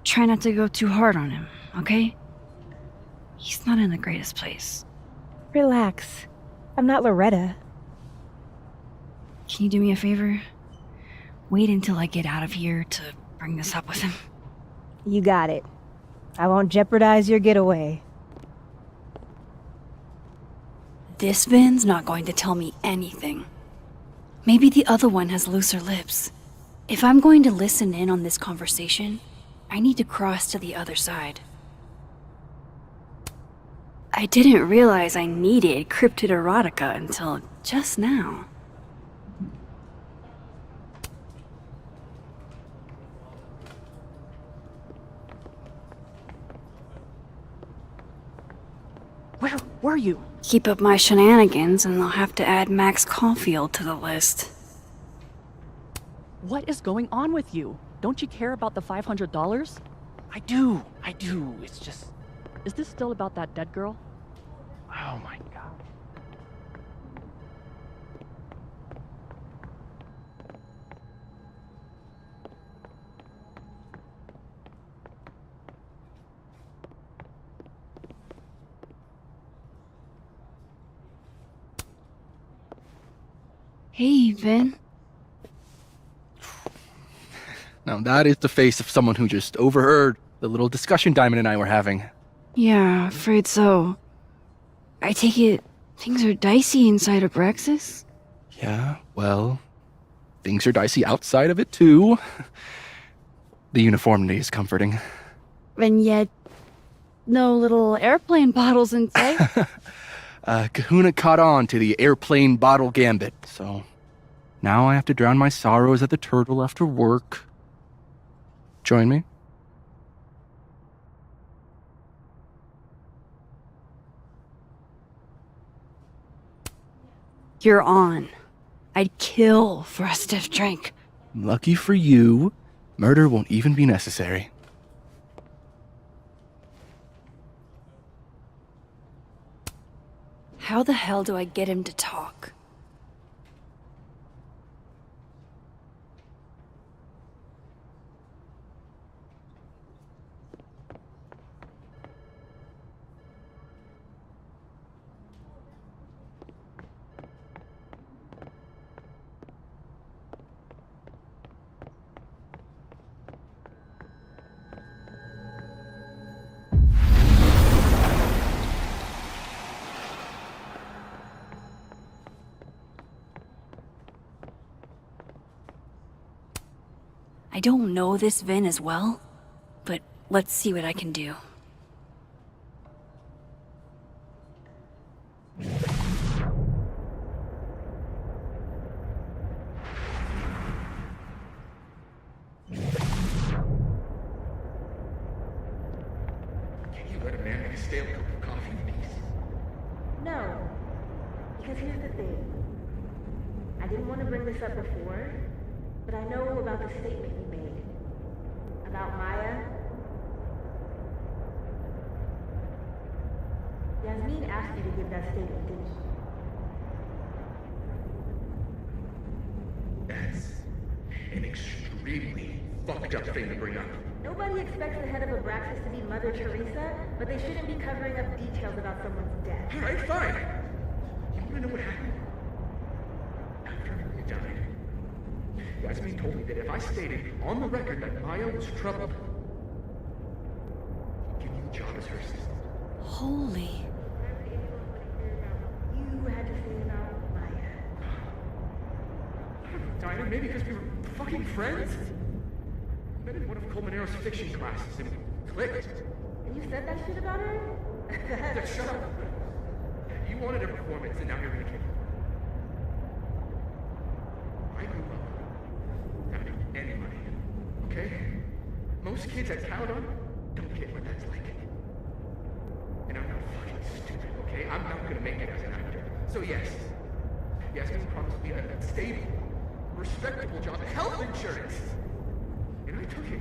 try not to go too hard on him, okay? He's not in the greatest place. Relax. I'm not Loretta. Can you do me a favor? Wait until I get out of here to bring this up with him. You got it. I won't jeopardize your getaway. This Vin's not going to tell me anything. Maybe the other one has looser lips. If I'm going to listen in on this conversation, I need to cross to the other side. I didn't realize I needed cryptid erotica until just now. Where were you? Keep up my shenanigans and I'll have to add Max Caulfield to the list. What is going on with you? Don't you care about the $500? I do. It's just... Is this still about that dead girl? Oh my god. Hey, Vin. Now that is the face of someone who just overheard the little discussion Diamond and I were having. Yeah, afraid so. I take it things are dicey inside of Brexis? Yeah, well, things are dicey outside of it too. The uniformity is comforting. And yet, no little airplane bottles in sight. Kahuna caught on to the airplane bottle gambit, so now I have to drown my sorrows at the turtle after work. Join me? You're on. I'd kill for a stiff drink. Lucky for you, murder won't even be necessary. How the hell do I get him to talk? I don't know this Vin as well, but let's see what I can do. Can you let a man make a stale cup of coffee in peace? No. Because here's the thing. I didn't want to bring this up before, but I know about the statement you made. About Maya. Yasmin asked you to give that statement, didn't she? That's an extremely fucked up thing to bring up. Nobody expects the head of Abraxas to be Mother Teresa, but they shouldn't be covering up details about someone's death. Alright, fine. You wanna know what happened? After he died, Yasmin told me that if I stated on the record that Maya was troubled, he'd give you the job as her assistant. Holy. You had to say about Maya. I don't know, Dinah, maybe because we were fucking friends? We met in one of Colmenaro's fiction classes and we clicked. And you said that shit about her? Yeah, shut up. You wanted a performance and now you're gonna kick it. I grew up without any money, okay? Most kids at Caledon don't get what that's like. And I'm not fucking stupid, okay? I'm not gonna make it as an actor. So yes, Yasmin promised me a stable, respectable job, health insurance. And I took it.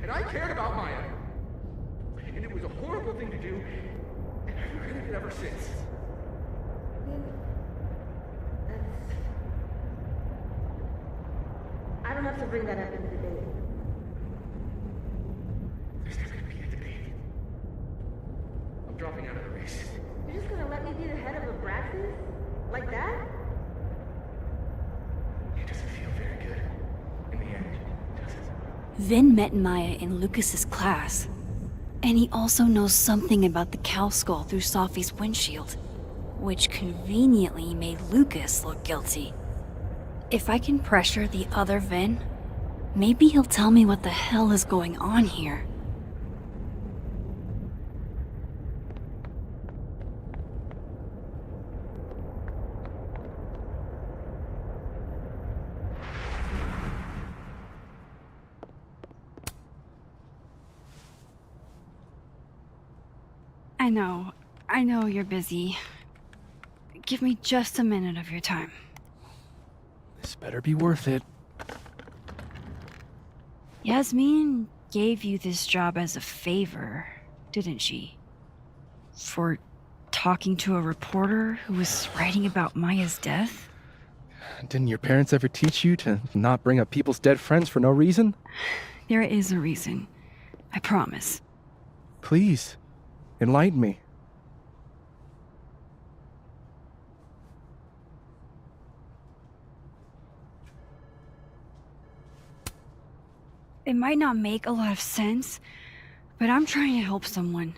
And I cared about Maya. And it was a horrible thing to do, and I've regretted it ever since. I don't have to bring that up in the debate. There's never gonna be a debate. I'm dropping out of the race. You're just gonna let me be the head of a Abraxas? Like that? It doesn't feel very good in the end, does it? Vin met Maya in Lucas's class. And he also knows something about the cow skull through Safi's windshield, which conveniently made Lucas look guilty. If I can pressure the other Vin, maybe he'll tell me what the hell is going on here. I know you're busy. Give me just a minute of your time. This better be worth it. Yasmin gave you this job as a favor, didn't she? For talking to a reporter who was writing about Maya's death? Didn't your parents ever teach you to not bring up people's dead friends for no reason? There is a reason. I promise. Please, enlighten me. It might not make a lot of sense, but I'm trying to help someone.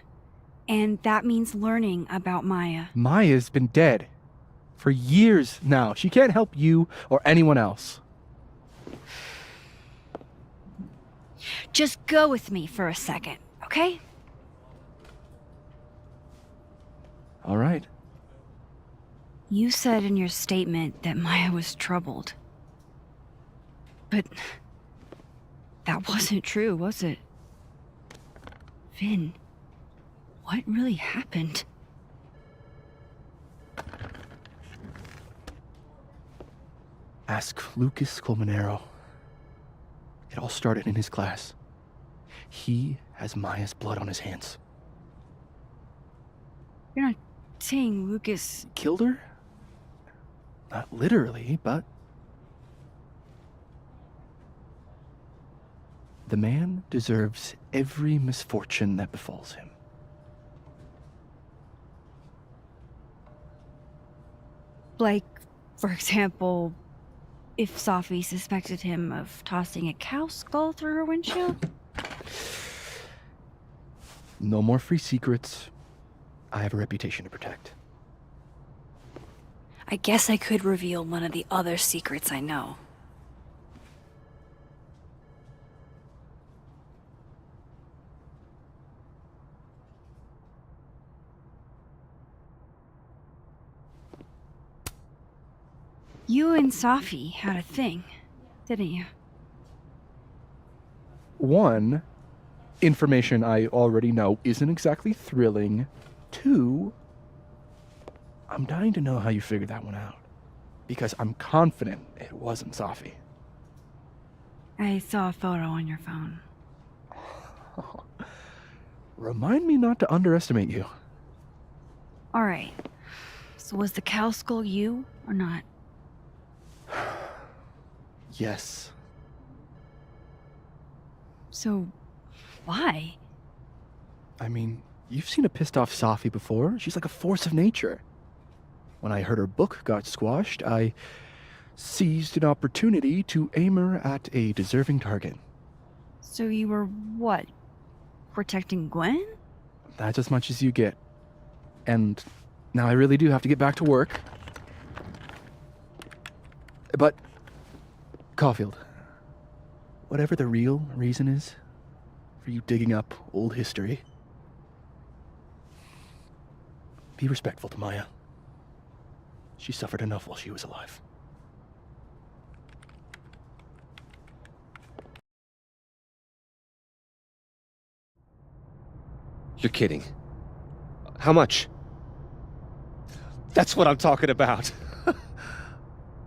And that means learning about Maya. Maya's been dead for years now. She can't help you or anyone else. Just go with me for a second, okay? All right. You said in your statement that Maya was troubled. But that wasn't true, was it? Vin, what really happened? Ask Lucas Colmenero. It all started in his class. He has Maya's blood on his hands. You're not saying Lucas... Killed her? Not literally, but... The man deserves every misfortune that befalls him. Like, for example, if Safi suspected him of tossing a cow skull through her windshield? No more free secrets. I have a reputation to protect. I guess I could reveal one of the other secrets I know. You and Safi had a thing, didn't you? One, information I already know isn't exactly thrilling. Two, I'm dying to know how you figured that one out. Because I'm confident it wasn't Safi. I saw a photo on your phone. Remind me not to underestimate you. Alright. So was the cow skull you, or not? Yes. So, why? I mean, you've seen a pissed off Safi before. She's like a force of nature. When I heard her book got squashed, I seized an opportunity to aim her at a deserving target. So you were what? Protecting Gwen? That's as much as you get. And now I really do have to get back to work. But, Caulfield, whatever the real reason is for you digging up old history, be respectful to Maya. She suffered enough while she was alive. You're kidding. How much? That's what I'm talking about.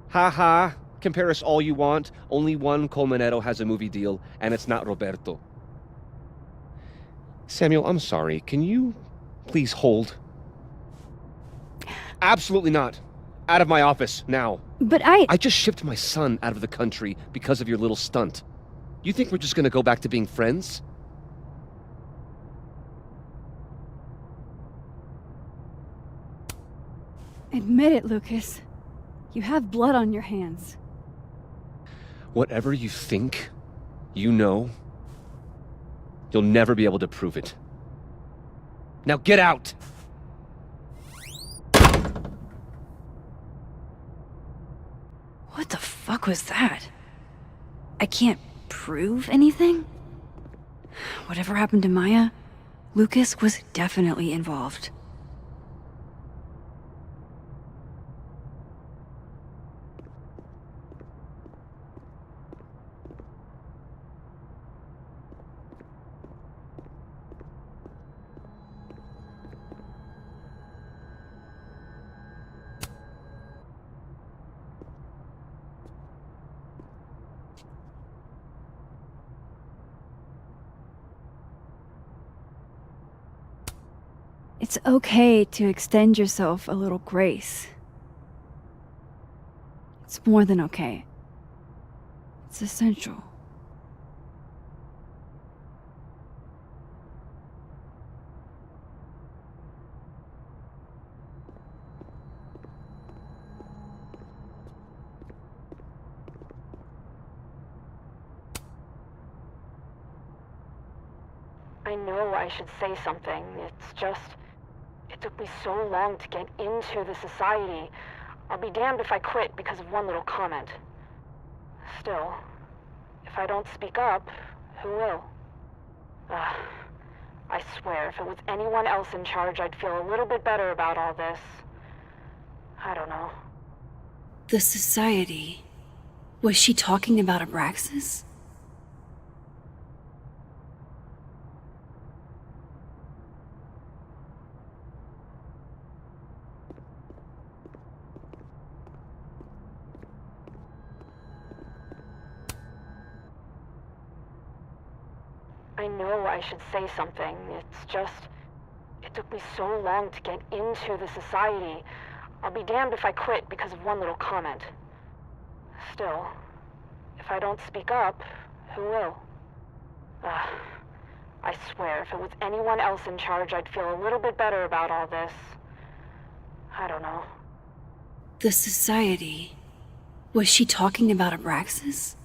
Ha ha. Compare us all you want. Only one Colmenero has a movie deal, and it's not Roberto. Samuel, I'm sorry. Can you please hold? Absolutely not. Out of my office, now. But I just shipped my son out of the country because of your little stunt. You think we're just gonna go back to being friends? Admit it, Lucas. You have blood on your hands. Whatever you think, you know, you'll never be able to prove it. Now get out! What the fuck was that? I can't prove anything? Whatever happened to Maya, Lucas was definitely involved. It's okay to extend yourself a little grace. It's more than okay. It's essential. I know I should say something. It's just... it took me so long to get into the society. I'll be damned if I quit because of one little comment. Still, if I don't speak up, who will? I swear, if it was anyone else in charge, I'd feel a little bit better about all this. I don't know. The society. Was she talking about Abraxas? I know I should say something. It's just... it took me so long to get into the society. I'll be damned if I quit because of one little comment. Still, if I don't speak up, who will? I swear, if it was anyone else in charge, I'd feel a little bit better about all this. I don't know. The society. Was she talking about Abraxas?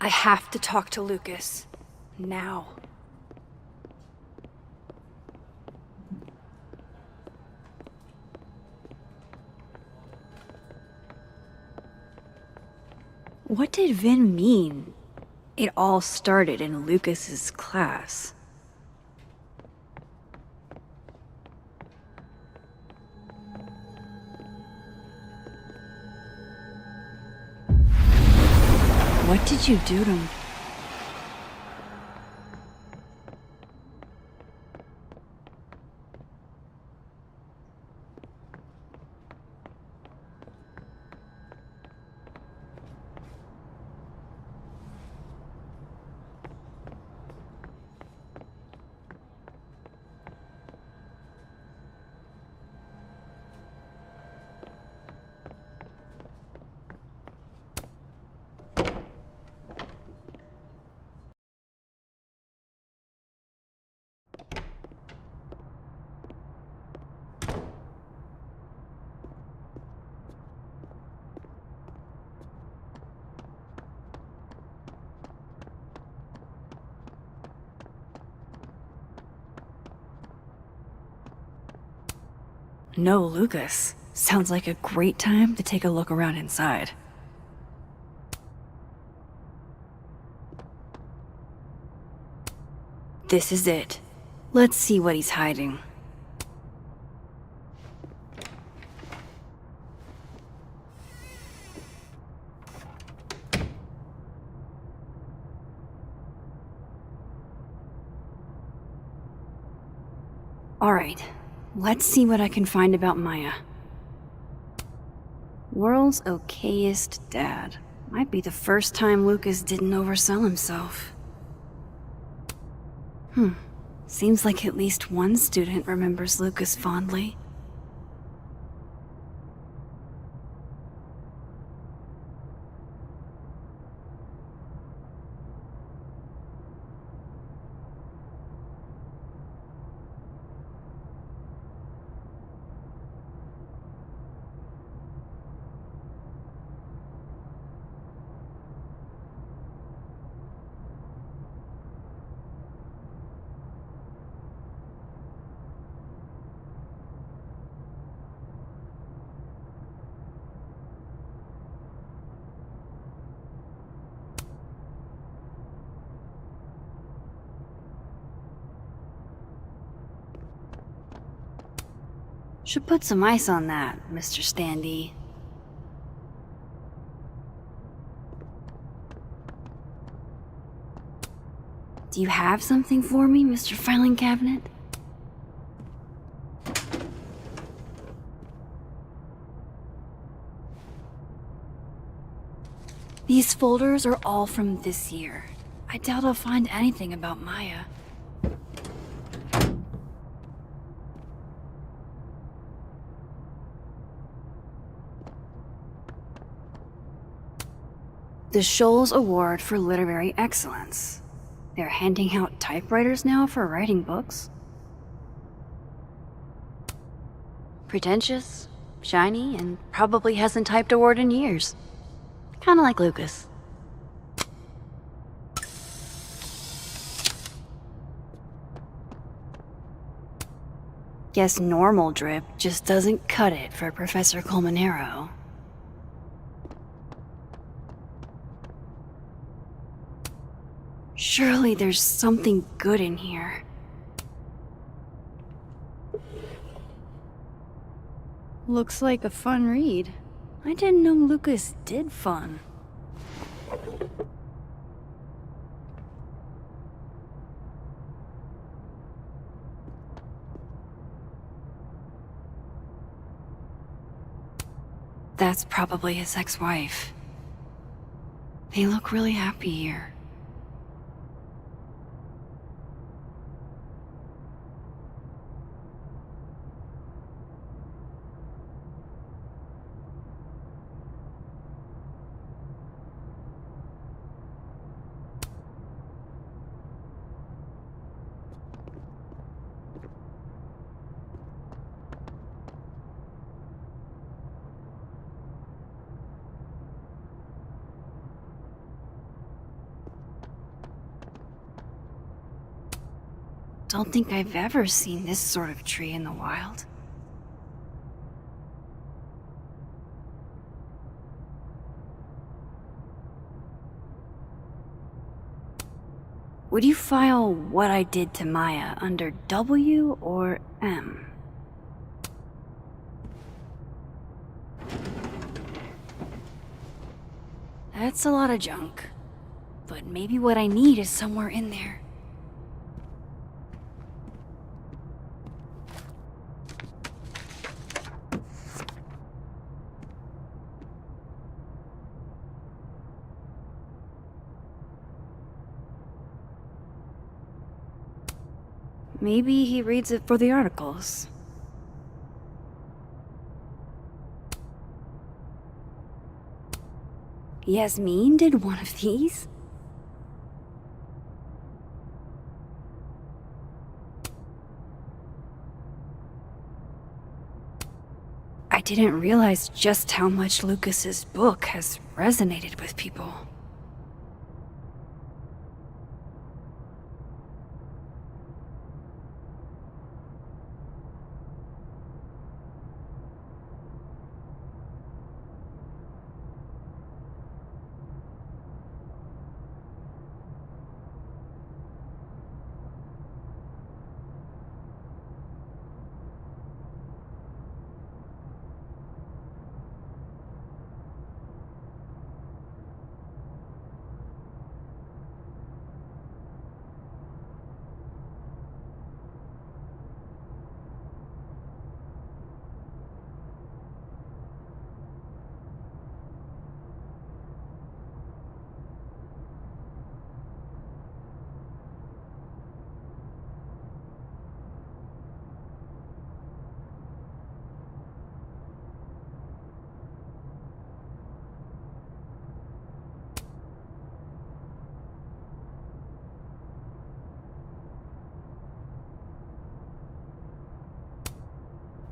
I have to talk to Lucas. Now. What did Vin mean? It all started in Lucas's class. What did you do to him? No, Lucas. Sounds like a great time to take a look around inside. This is it. Let's see what he's hiding. All right. Let's see what I can find about Maya. World's okayest dad. Might be the first time Lucas didn't oversell himself. Seems like at least one student remembers Lucas fondly. Should put some ice on that, Mr. Standee. Do you have something for me, Mr. Filing Cabinet? These folders are all from this year. I doubt I'll find anything about Maya. The Scholes Award for Literary Excellence. They're handing out typewriters now for writing books. Pretentious, shiny, and probably hasn't typed a word in years. Kinda like Lucas. Guess normal drip just doesn't cut it for Professor Colmenero. Surely there's something good in here. Looks like a fun read. I didn't know Lucas did fun. That's probably his ex-wife. They look really happy here. Don't think I've ever seen this sort of tree in the wild. Would you file what I did to Maya under W or M? That's a lot of junk. But maybe what I need is somewhere in there. Maybe he reads it for the articles. Yasmin did one of these? I didn't realize just how much Lucas's book has resonated with people.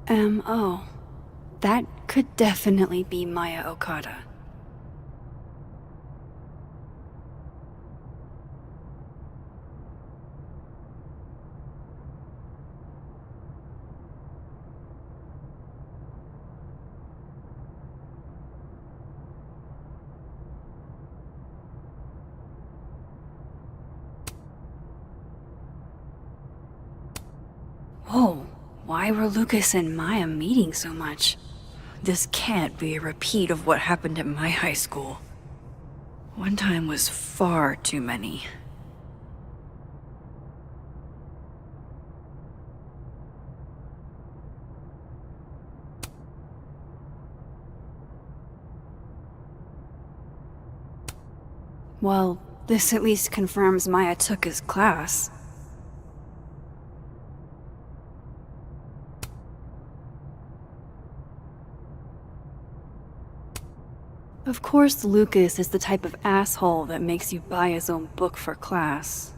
M.O. That could definitely be Maya Okada. Whoa. Why were Lucas and Maya meeting so much? This can't be a repeat of what happened at my high school. One time was far too many. Well, this at least confirms Maya took his class. Of course, Lucas is the type of asshole that makes you buy his own book for class.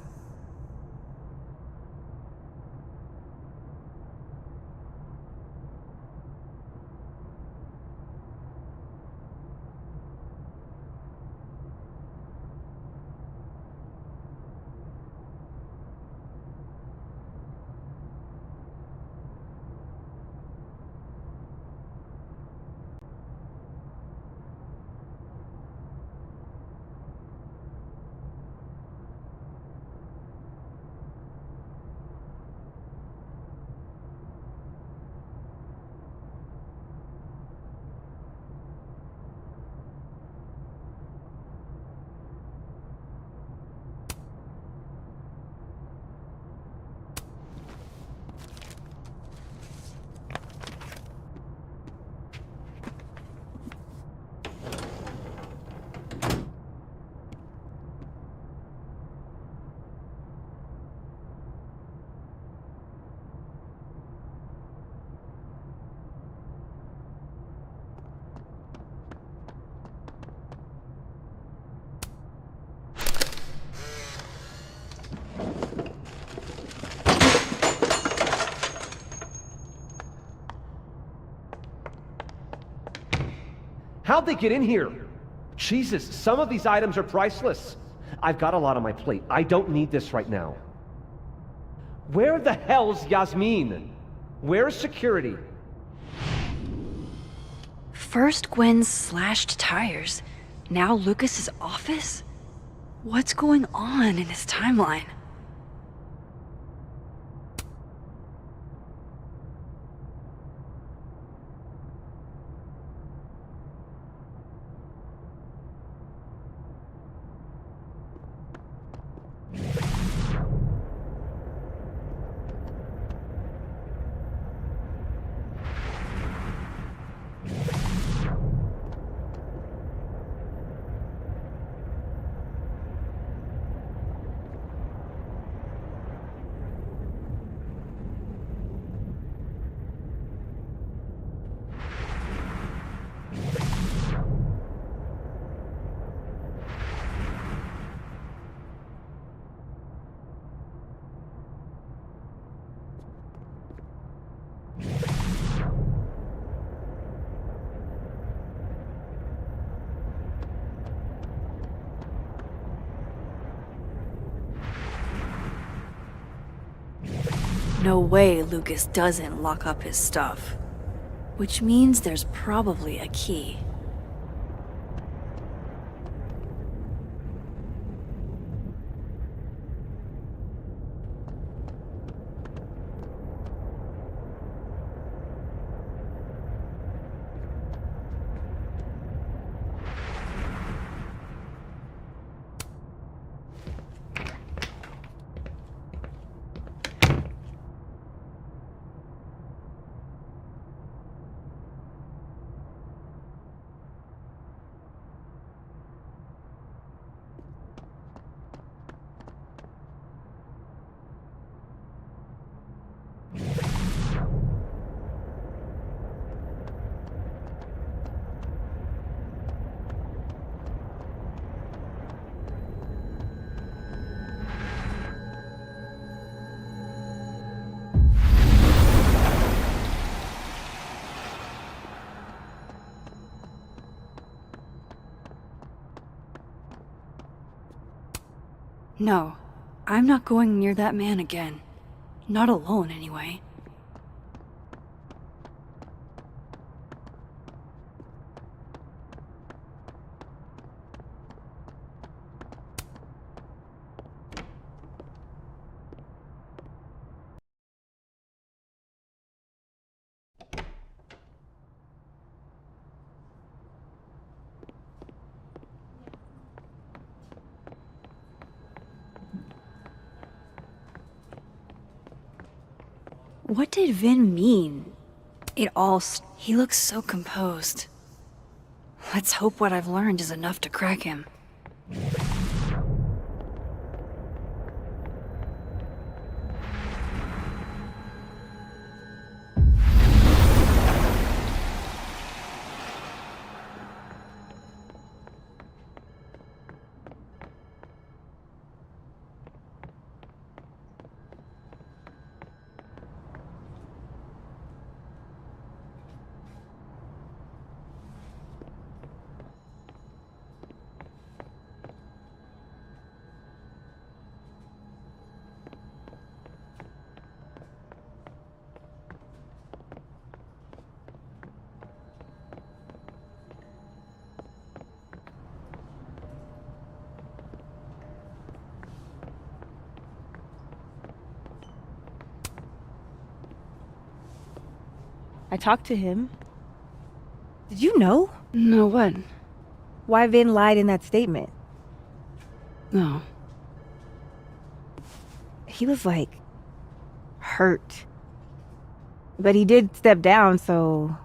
How'd they get in here? Jesus, some of these items are priceless. I've got a lot on my plate. I don't need this right now. Where the hell's Yasmin? Where's security? First Gwen's slashed tires, now Lucas's office? What's going on in his timeline? No way Lucas doesn't lock up his stuff. Which means there's probably a key. No, I'm not going near that man again. Not alone, anyway. What did Vin mean? He looks so composed. Let's hope what I've learned is enough to crack him. I talked to him. Did you know? No, what? Why Vin lied in that statement. No. He was like, hurt. But he did step down, so...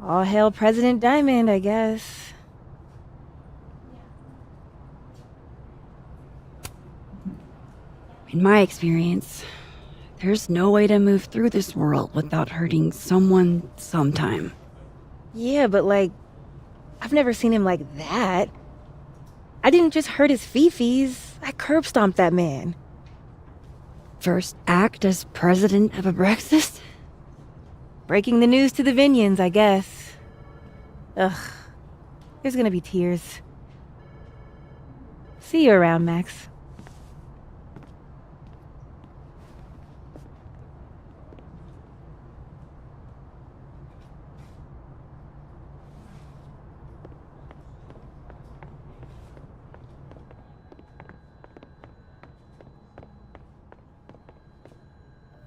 all hail President Diamond, I guess. In my experience, there's no way to move through this world without hurting someone sometime. Yeah, but like, I've never seen him like that. I didn't just hurt his fifis. I curb stomped that man. First act as president of a Brexit? Breaking the news to the Vinians, I guess. Ugh. There's gonna be tears. See you around, Max.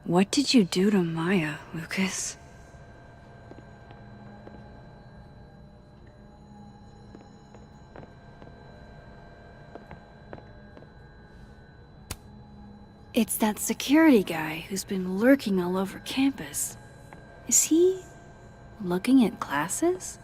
What did you do to Maya, Lucas? It's that security guy who's been lurking all over campus. Is he looking at classes?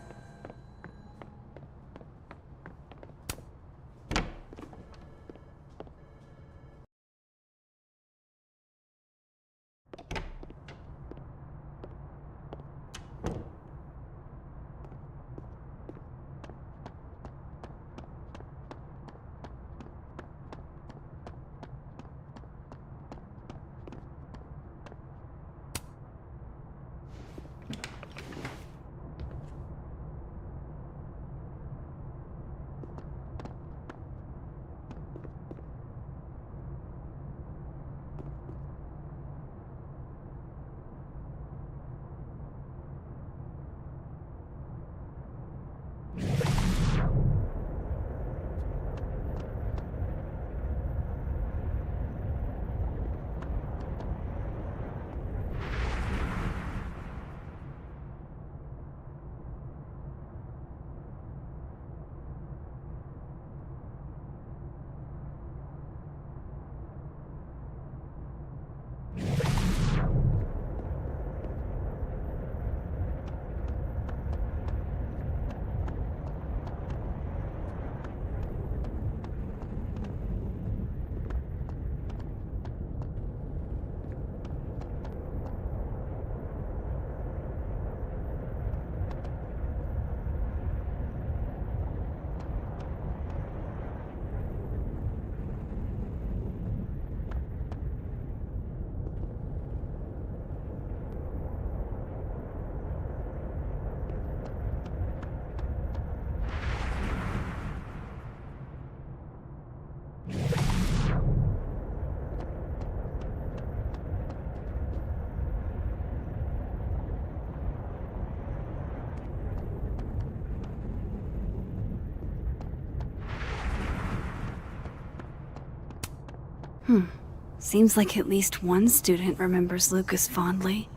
Seems like at least one student remembers Lucas fondly.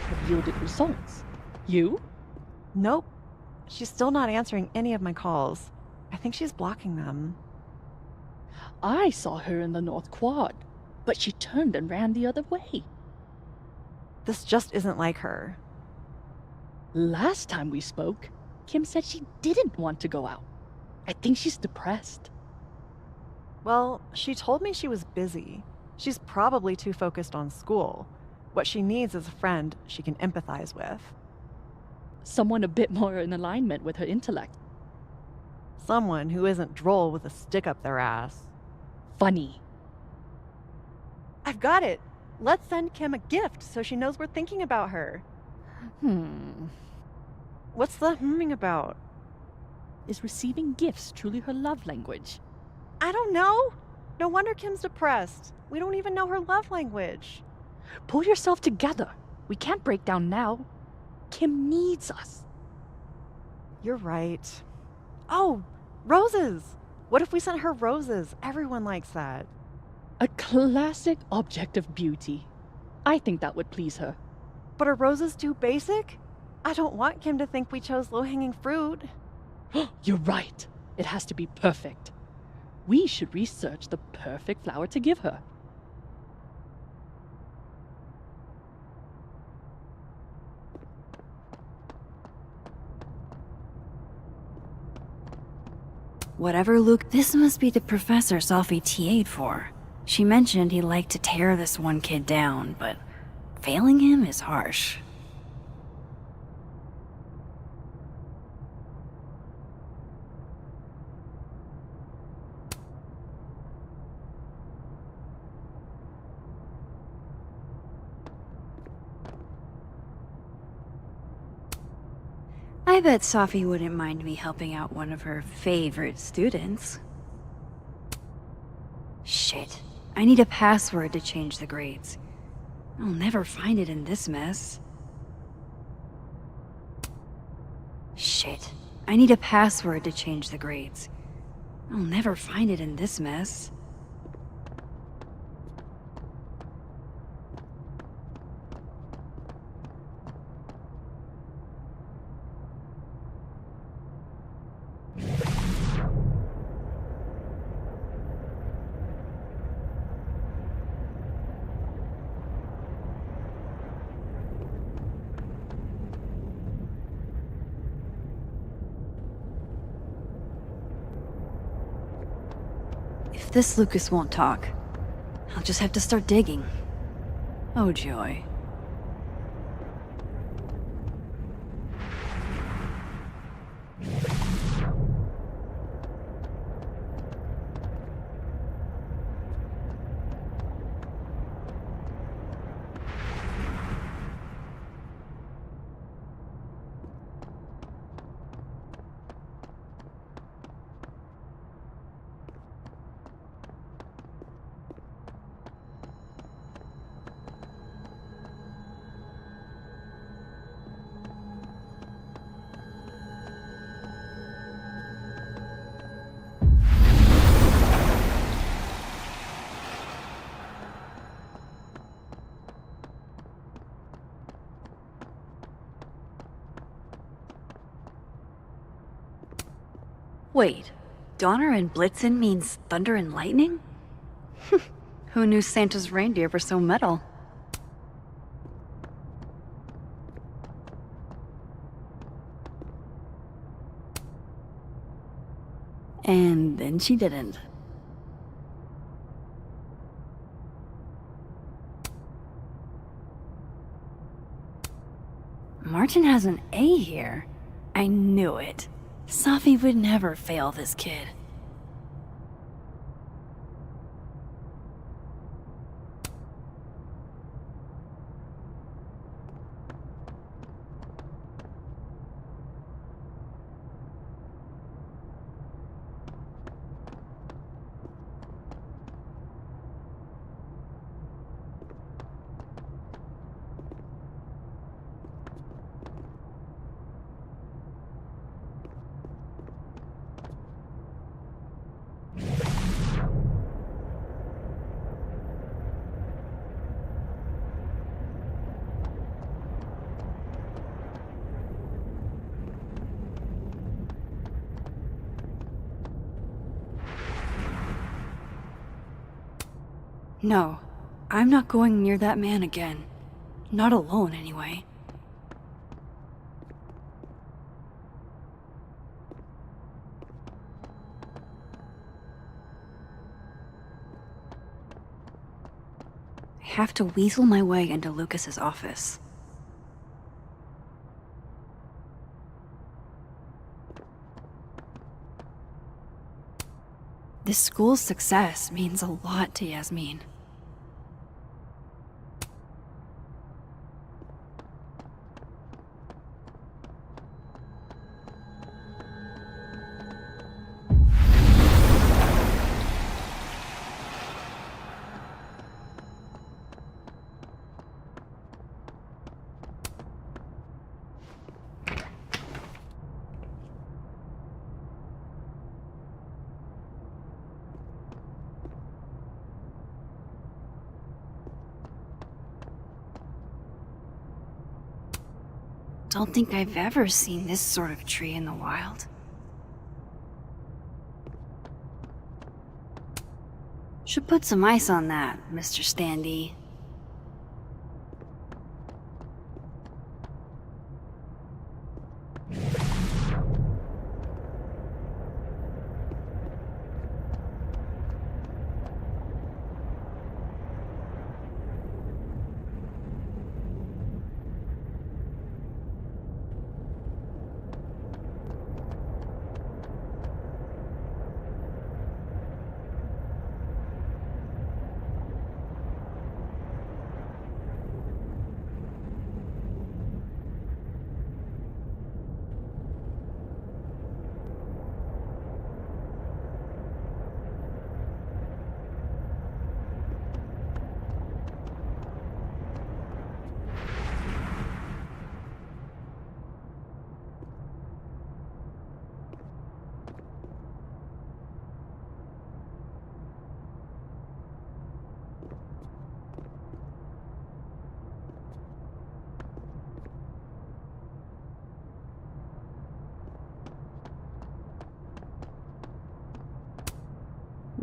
Have yielded results. You? Nope. She's still not answering any of my calls. I think she's blocking them. I saw her in the North Quad, but she turned and ran the other way. This just isn't like her. Last time we spoke, Kim said she didn't want to go out. I think she's depressed. Well, she told me she was busy. She's probably too focused on school. What she needs is a friend she can empathize with. Someone a bit more in alignment with her intellect. Someone who isn't droll with a stick up their ass. Funny. I've got it. Let's send Kim a gift so she knows we're thinking about her. What's the humming about? Is receiving gifts truly her love language? I don't know. No wonder Kim's depressed. We don't even know her love language. Pull yourself together. We can't break down now. Kim needs us. You're right. Oh, roses. What if we sent her roses? Everyone likes that. A classic object of beauty. I think that would please her. But are roses too basic? I don't want Kim to think we chose low-hanging fruit. You're right. It has to be perfect. We should research the perfect flower to give her. Whatever Luke, this must be the professor Safi TA'd for. She mentioned he liked to tear this one kid down, but failing him is harsh. I bet Safi wouldn't mind me helping out one of her favorite students. Shit. I need a password to change the grades. I'll never find it in this mess. Shit. I need a password to change the grades. I'll never find it in this mess. If this Lucas won't talk, I'll just have to start digging. Oh joy. Wait, Donner and Blitzen means thunder and lightning? Who knew Santa's reindeer were so metal? And then she didn't. Martin has an A here. I knew it. Safi would never fail this kid. No, I'm not going near that man again. Not alone, anyway. I have to weasel my way into Lucas's office. This school's success means a lot to Yasmin. Don't think I've ever seen this sort of tree in the wild. Should put some ice on that, Mr. Standy.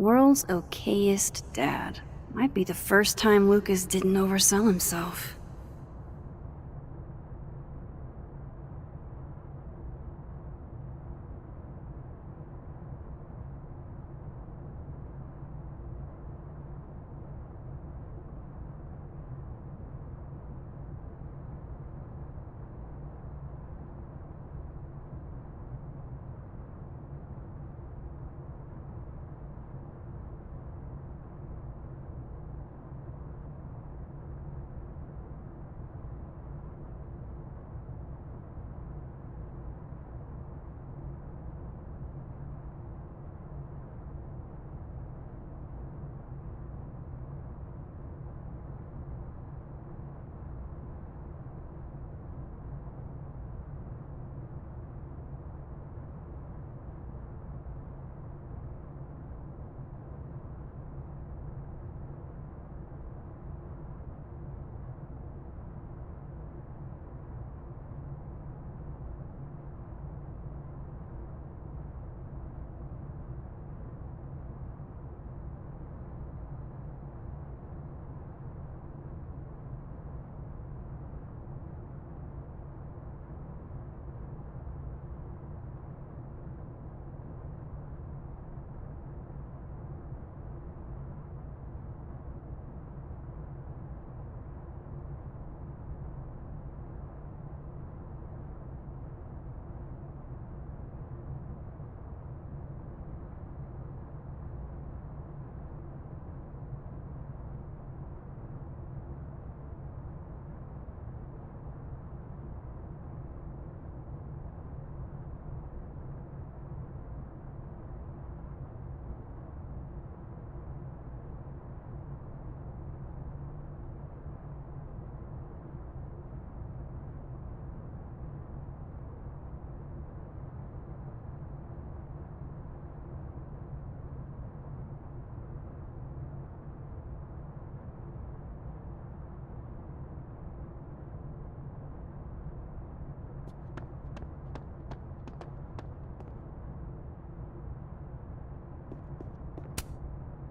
World's okayest dad. Might be the first time Lucas didn't oversell himself.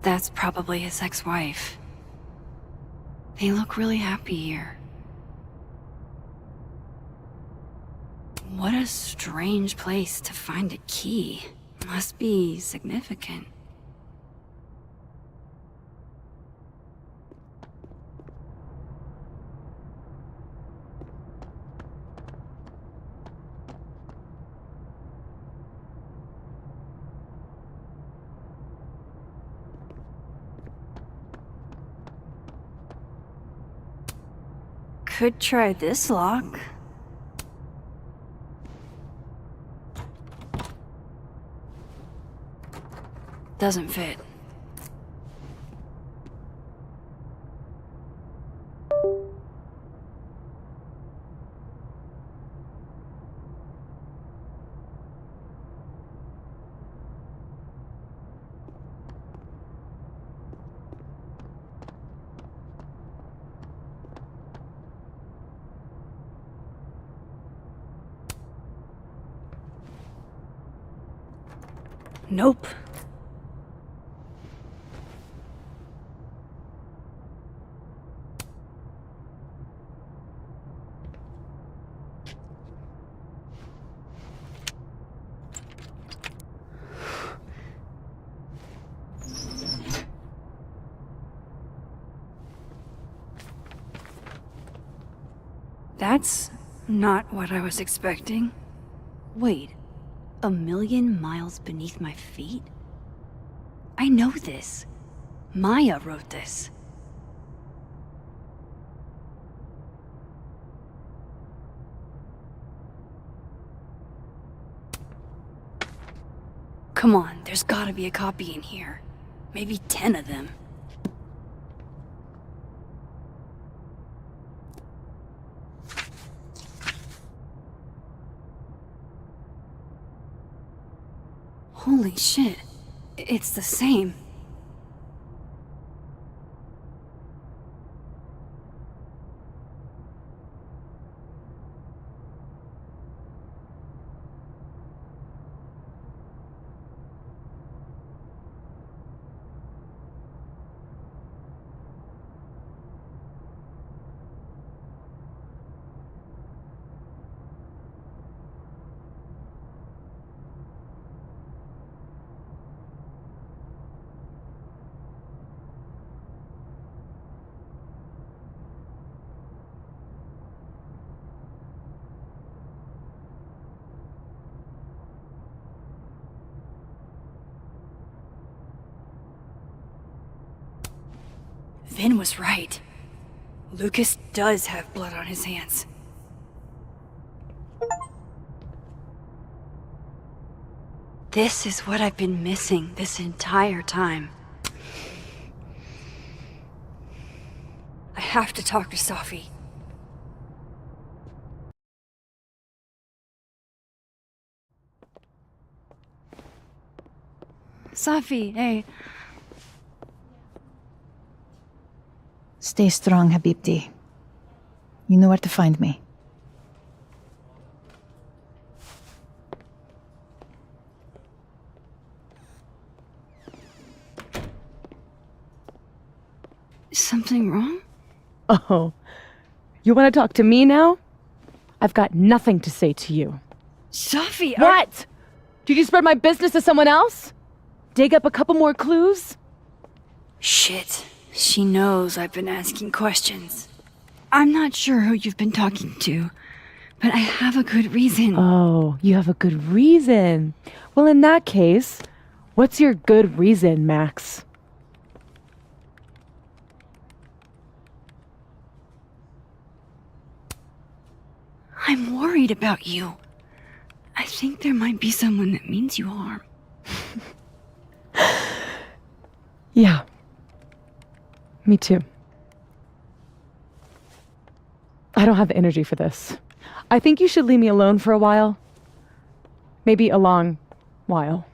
That's probably his ex-wife. They look really happy here. What a strange place to find a key. Must be significant. Could try this lock. Doesn't fit. Nope. That's not what I was expecting. Wait, 1,000,000 miles beneath my feet? I know this. Maya wrote this. Come on, there's gotta be a copy in here. Maybe 10 of them. Holy shit. It's the same. Vin was right. Lucas does have blood on his hands. This is what I've been missing this entire time. I have to talk to Safi. Safi, hey. Stay strong, Habibti. You know where to find me. Is something wrong? Oh, you want to talk to me now? I've got nothing to say to you. Safi, What? Did you spread my business to someone else? Dig up a couple more clues? Shit. She knows I've been asking questions. I'm not sure who you've been talking to, but I have a good reason. Oh, you have a good reason. Well, in that case, what's your good reason, Max? I'm worried about you. I think there might be someone that means you harm. Yeah. Me too. I don't have the energy for this. I think you should leave me alone for a while. Maybe a long while.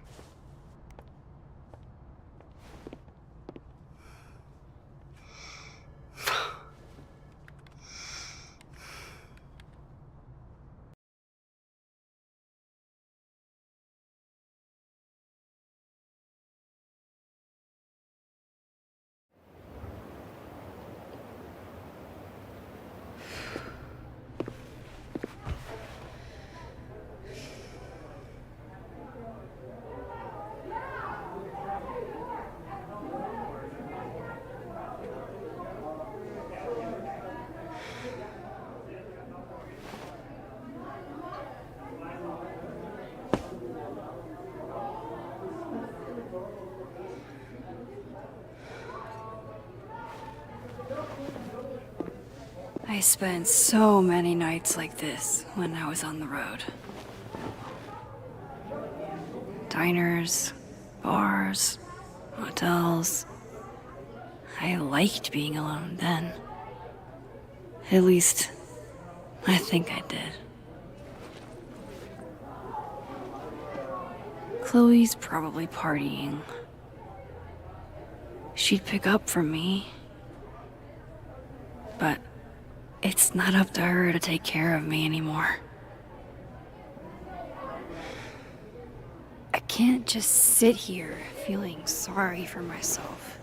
I spent so many nights like this when I was on the road. Diners, bars, hotels. I liked being alone then. At least, I think I did. Chloe's probably partying. She'd pick up for me. But it's not up to her to take care of me anymore. I can't just sit here feeling sorry for myself.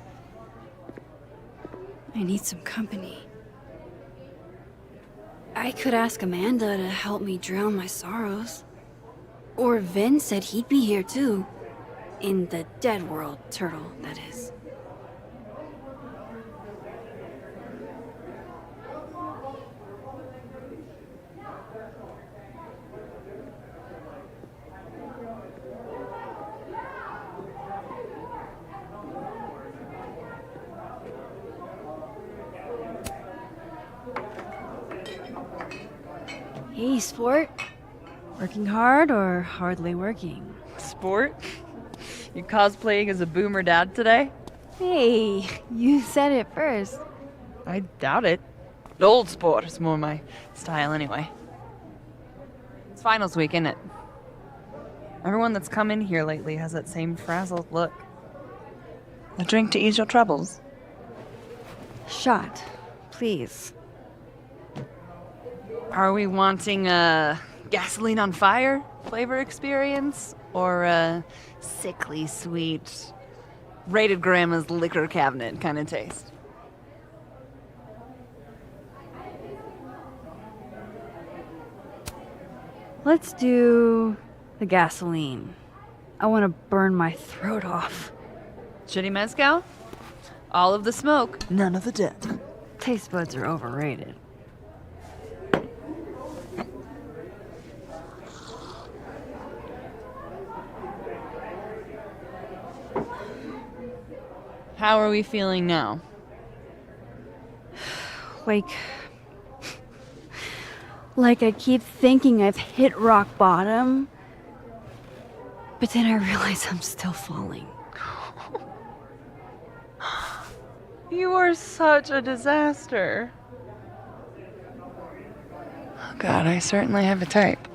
I need some company. I could ask Amanda to help me drown my sorrows. Or Vin said he'd be here too. In the dead world, Turtle, that is. Hey, sport. Working hard or hardly working? Sport? You cosplaying as a boomer dad today? Hey, you said it first. I doubt it. Old sport is more my style anyway. It's finals week, isn't it? Everyone that's come in here lately has that same frazzled look. A drink to ease your troubles? Shot, please. Are we wanting a gasoline on fire flavor experience? Or a sickly sweet, rated grandma's liquor cabinet kind of taste? Let's do the gasoline. I want to burn my throat off. Shitty mezcal? All of the smoke, none of the depth. Taste buds are overrated. How are we feeling now? Like I keep thinking I've hit rock bottom, but then I realize I'm still falling. You are such a disaster. Oh God, I certainly have a type.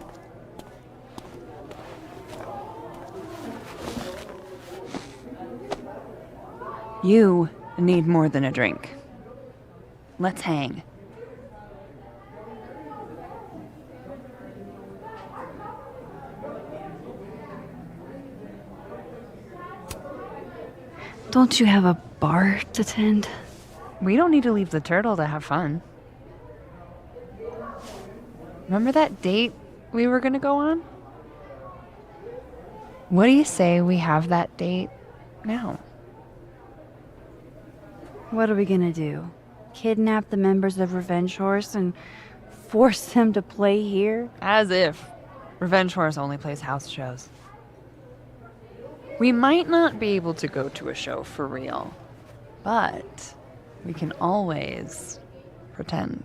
You need more than a drink. Let's hang. Don't you have a bar to tend? We don't need to leave the turtle to have fun. Remember that date we were gonna go on? What do you say we have that date now? What are we gonna do? Kidnap the members of Revenge Horse and force them to play here? As if. Revenge Horse only plays house shows. We might not be able to go to a show for real, but we can always pretend.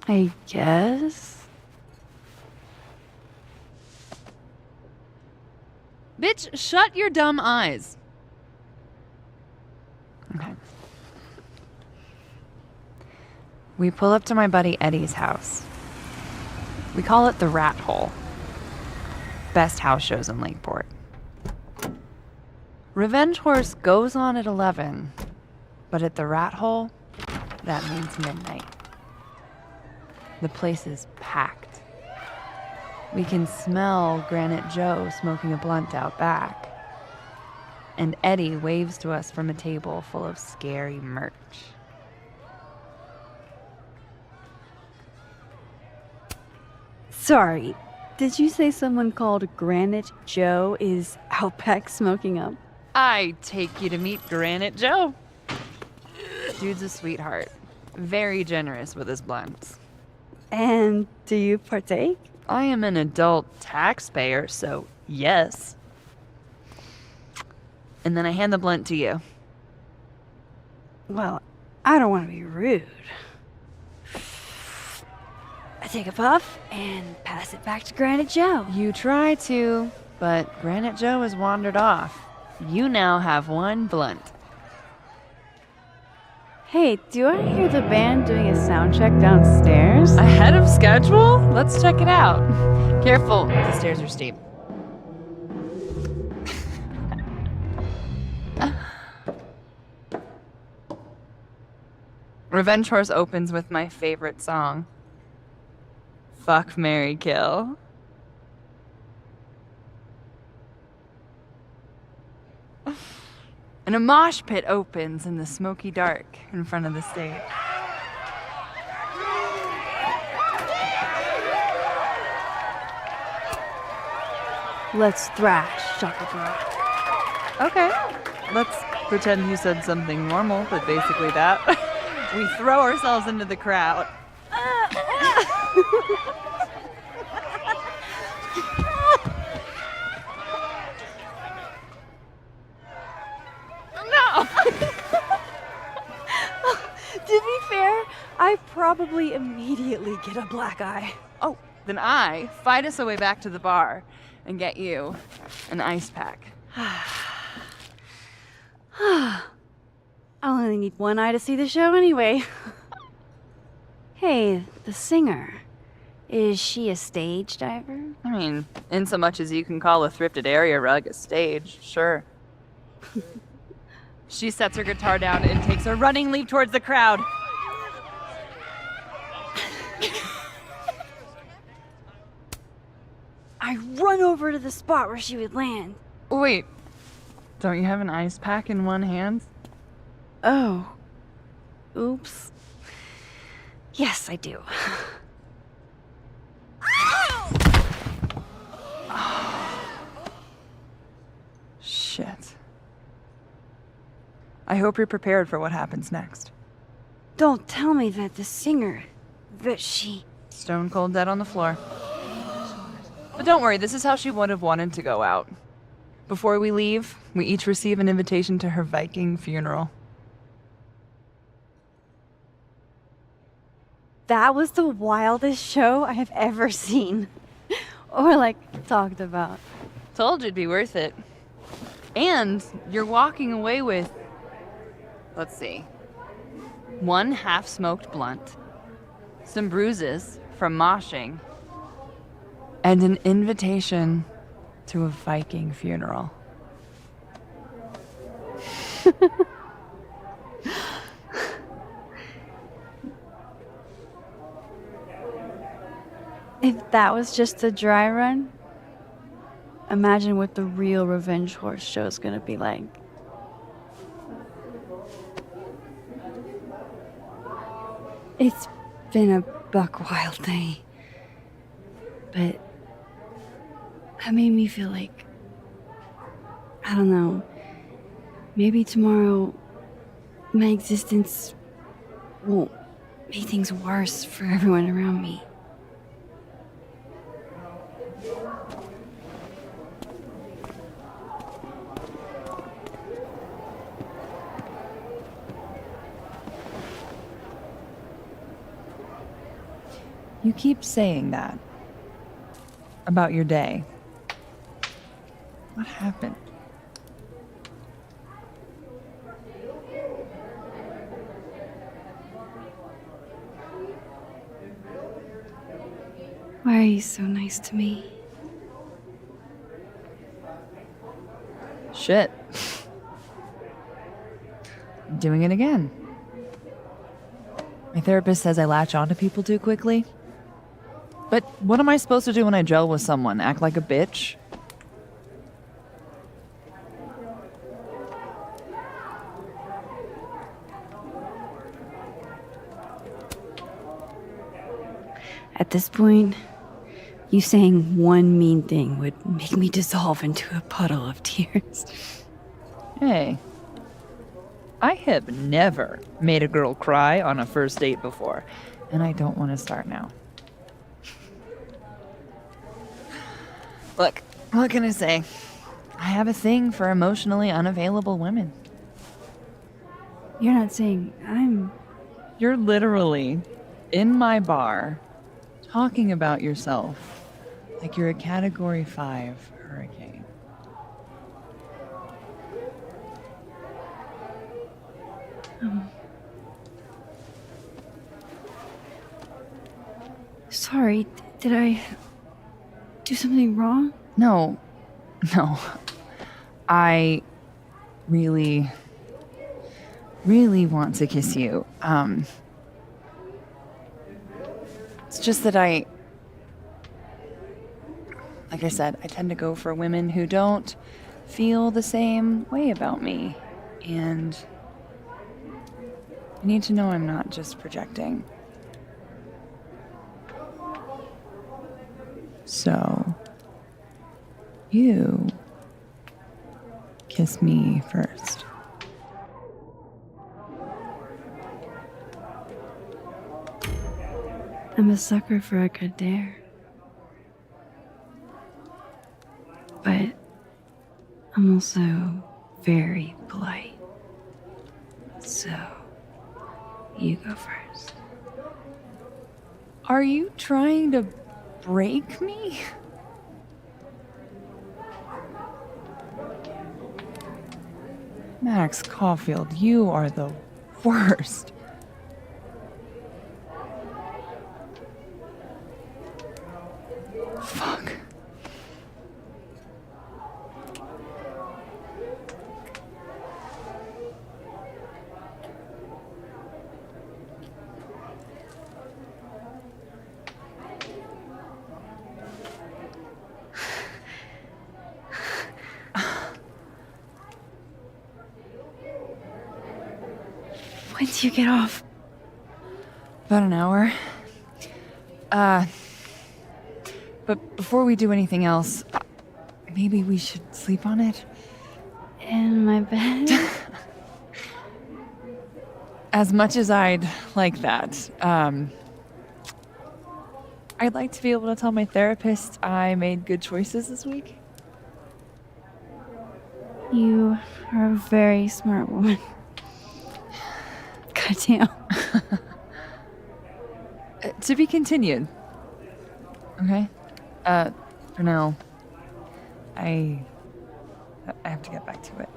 I guess. Bitch, shut your dumb eyes. Okay. We pull up to my buddy Eddie's house. We call it the Rat Hole. Best house shows in Lakeport. Revenge Horse goes on at 11, but at the Rat Hole, that means midnight. The place is packed. We can smell Granite Joe smoking a blunt out back. And Eddie waves to us from a table full of scary merch. Sorry, did you say someone called Granite Joe is out back smoking up? I take you to meet Granite Joe. Dude's a sweetheart. Very generous with his blunts. And do you partake? I am an adult taxpayer, so yes. And then I hand the blunt to you. Well, I don't want to be rude. I take a puff and pass it back to Granite Joe. You try to, but Granite Joe has wandered off. You now have one blunt. Hey, do I hear the band doing a sound check downstairs? Ahead of schedule? Let's check it out. Careful, the stairs are steep. Revenge Horse opens with my favorite song. Fuck, marry, kill. And a mosh pit opens in the smoky dark in front of the stage. Let's thrash, Shaka. Okay, let's pretend you said something normal, but basically that. We throw ourselves into the crowd. No! To be fair, I probably immediately get a black eye. Oh, then I fight us a way back to the bar and get you an ice pack. I'll only need one eye to see the show anyway. Hey, the singer. Is she a stage diver? I mean, in so much as you can call a thrifted area rug a stage, sure. She sets her guitar down and takes a running leap towards the crowd. I run over to the spot where she would land. Wait, don't you have an ice pack in one hand? Oh. Oops. Yes, I do. Shit. I hope you're prepared for what happens next. Don't tell me that the singer, that she... Stone cold dead on the floor. But don't worry, this is how she would have wanted to go out. Before we leave, we each receive an invitation to her Viking funeral. That was the wildest show I have ever seen. Or, like, talked about. Told you it'd be worth it. And you're walking away with, let's see, one half-smoked blunt, some bruises from moshing, and an invitation to a Viking funeral. If that was just a dry run, imagine what the real Revenge Horse show is gonna be like. It's been a buck wild day, but that made me feel like, I don't know, maybe tomorrow my existence won't make things worse for everyone around me. You keep saying that about your day. What happened? Why are you so nice to me? Shit. Doing it again. My therapist says I latch onto people too quickly. But what am I supposed to do when I gel with someone? Act like a bitch? At this point, you saying one mean thing would make me dissolve into a puddle of tears. Hey, I have never made a girl cry on a first date before, and I don't want to start now. Look, what can I say? I have a thing for emotionally unavailable women. You're not saying I'm... You're literally in my bar talking about yourself like you're a Category 5 hurricane. Sorry, did I do something wrong? No. I really want to kiss you. It's just that like I said, I tend to go for women who don't feel the same way about me. And you need to know I'm not just projecting. So, you kiss me first. I'm a sucker for a good dare. But I'm also very polite. So, you go first. Are you trying to break me? Max Caulfield, you are the worst. Fuck. When do you get off? About an hour. But before we do anything else, maybe we should sleep on it? In my bed? As much as I'd like that, I'd like to be able to tell my therapist I made good choices this week. You are a very smart woman. Goddamn. To be continued. Okay? For now, I have to get back to it.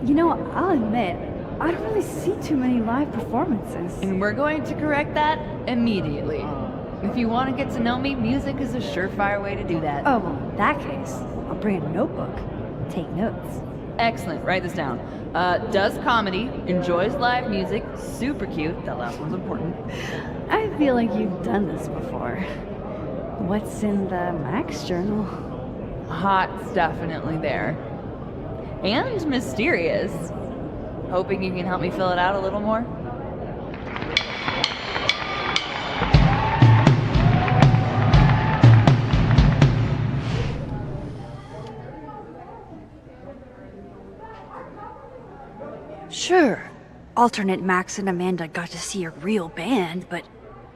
You know, I'll admit, I don't really see too many live performances. And we're going to correct that immediately. If you want to get to know me, music is a surefire way to do that. Oh, well, in that case, I'll bring a notebook. Take notes. Excellent. Write this down. Does comedy, enjoys live music, super cute. That last one's important. I feel like you've done this before. What's in the Max journal? Hot's definitely there. And mysterious. Hoping you can help me fill it out a little more. Sure. Alternate Max and Amanda got to see a real band, but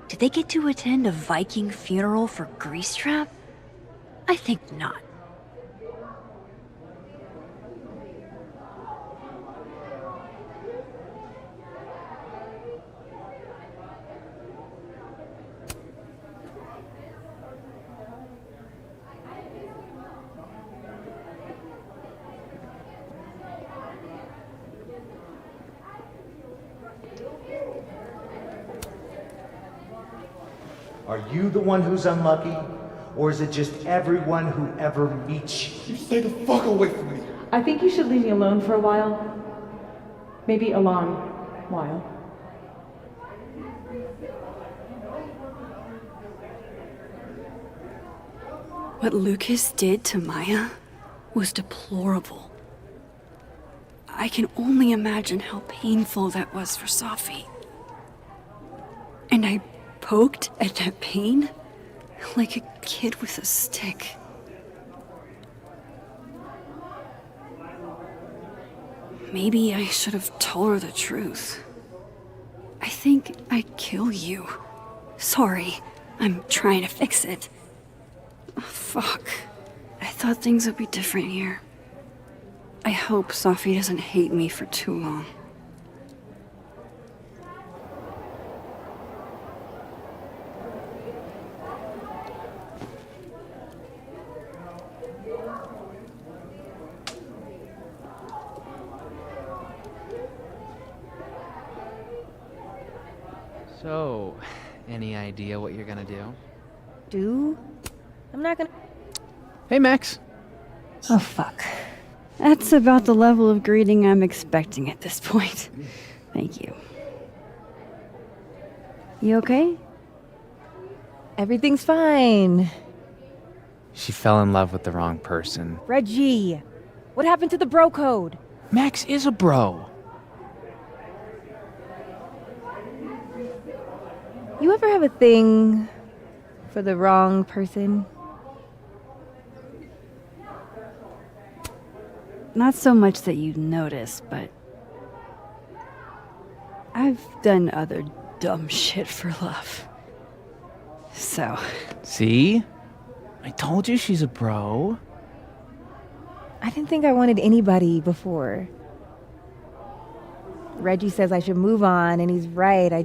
did they get to attend a Viking funeral for Grease Trap? I think not. Are you the one who's unlucky? Or is it just everyone who ever meets you? You stay the fuck away from me. I think you should leave me alone for a while. Maybe a long while. What Lucas did to Maya was deplorable. I can only imagine how painful that was for Safi. And I poked at that pain like a kid with a stick. Maybe I should have told her the truth. I think I'd kill you. Sorry, I'm trying to fix it. Oh, fuck. I thought things would be different here. I hope Safi doesn't hate me for too long. So, any idea what you're gonna do? Do? I'm not gonna... Hey, Max. Oh, fuck. That's about the level of greeting I'm expecting at this point. Thank you. You okay? Everything's fine. She fell in love with the wrong person. Reggie, what happened to the bro code? Max is a bro. You ever have a thing for the wrong person? Not so much that you'd notice, but I've done other dumb shit for love. So. See? I told you she's a bro. I didn't think I wanted anybody before. Reggie says I should move on, and he's right. I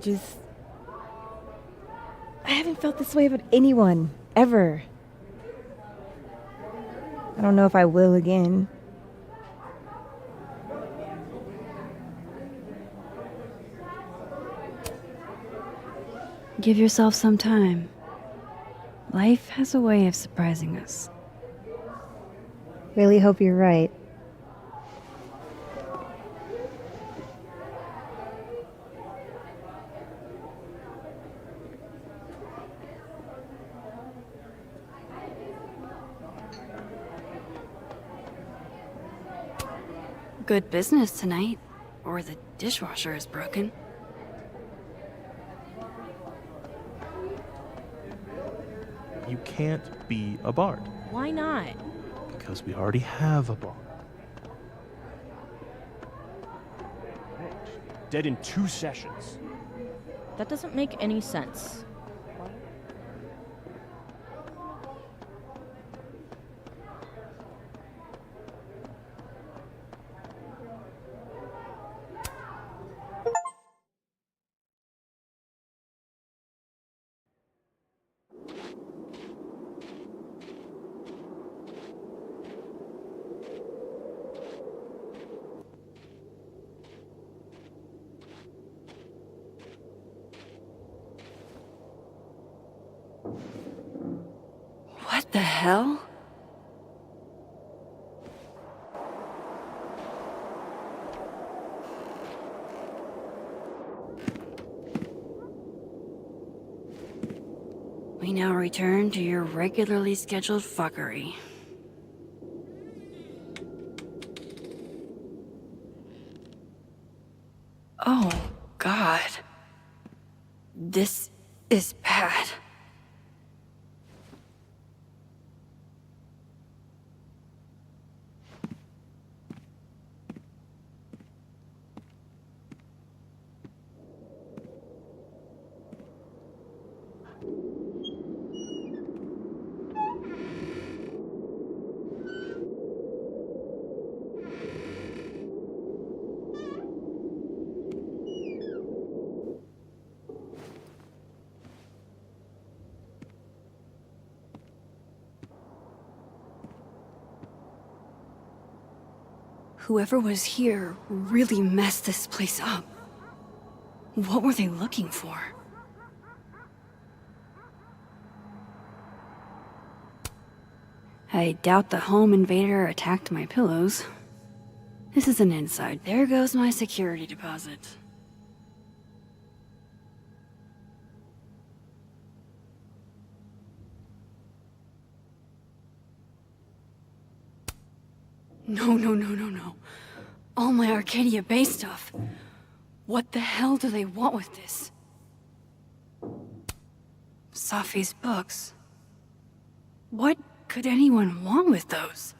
haven't felt this way about anyone, ever. I don't know if I will again. Give yourself some time. Life has a way of surprising us. Really hope you're right. Good business tonight, or the dishwasher is broken. You can't be a bard. Why not? Because we already have a bard. Dead in 2 sessions. That doesn't make any sense. What the hell? We now return to your regularly scheduled fuckery. Oh, God. This is bad. Whoever was here really messed this place up. What were they looking for? I doubt the home invader attacked my pillows. This is an inside. There goes my security deposit. No. All my Arcadia Bay stuff. What the hell do they want with this? Safi's books. What could anyone want with those?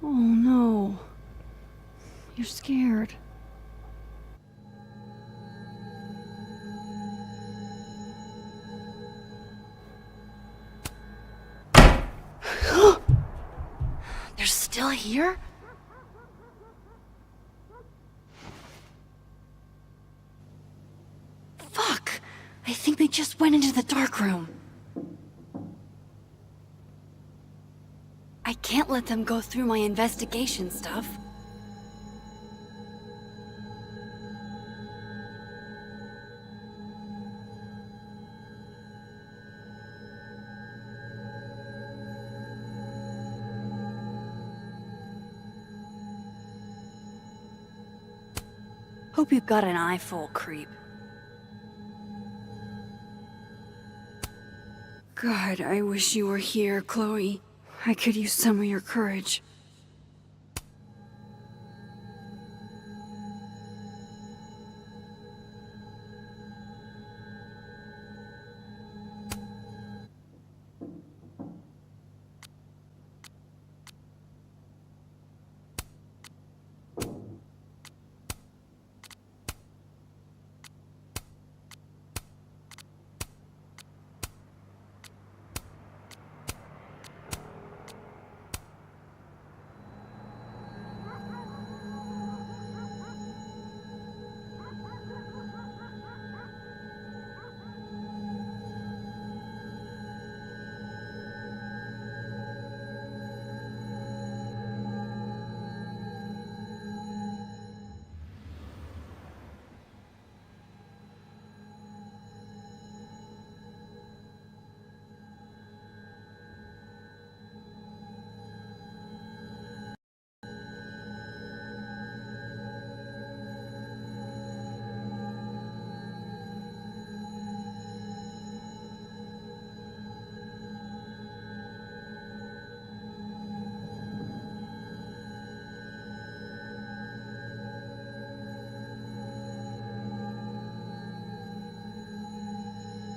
Oh no. You're scared. They're still here? Fuck! I think they just went into the dark room. I can't let them go through my investigation stuff. Hope you've got an eye full, creep. God, I wish you were here, Chloe. I could use some of your courage.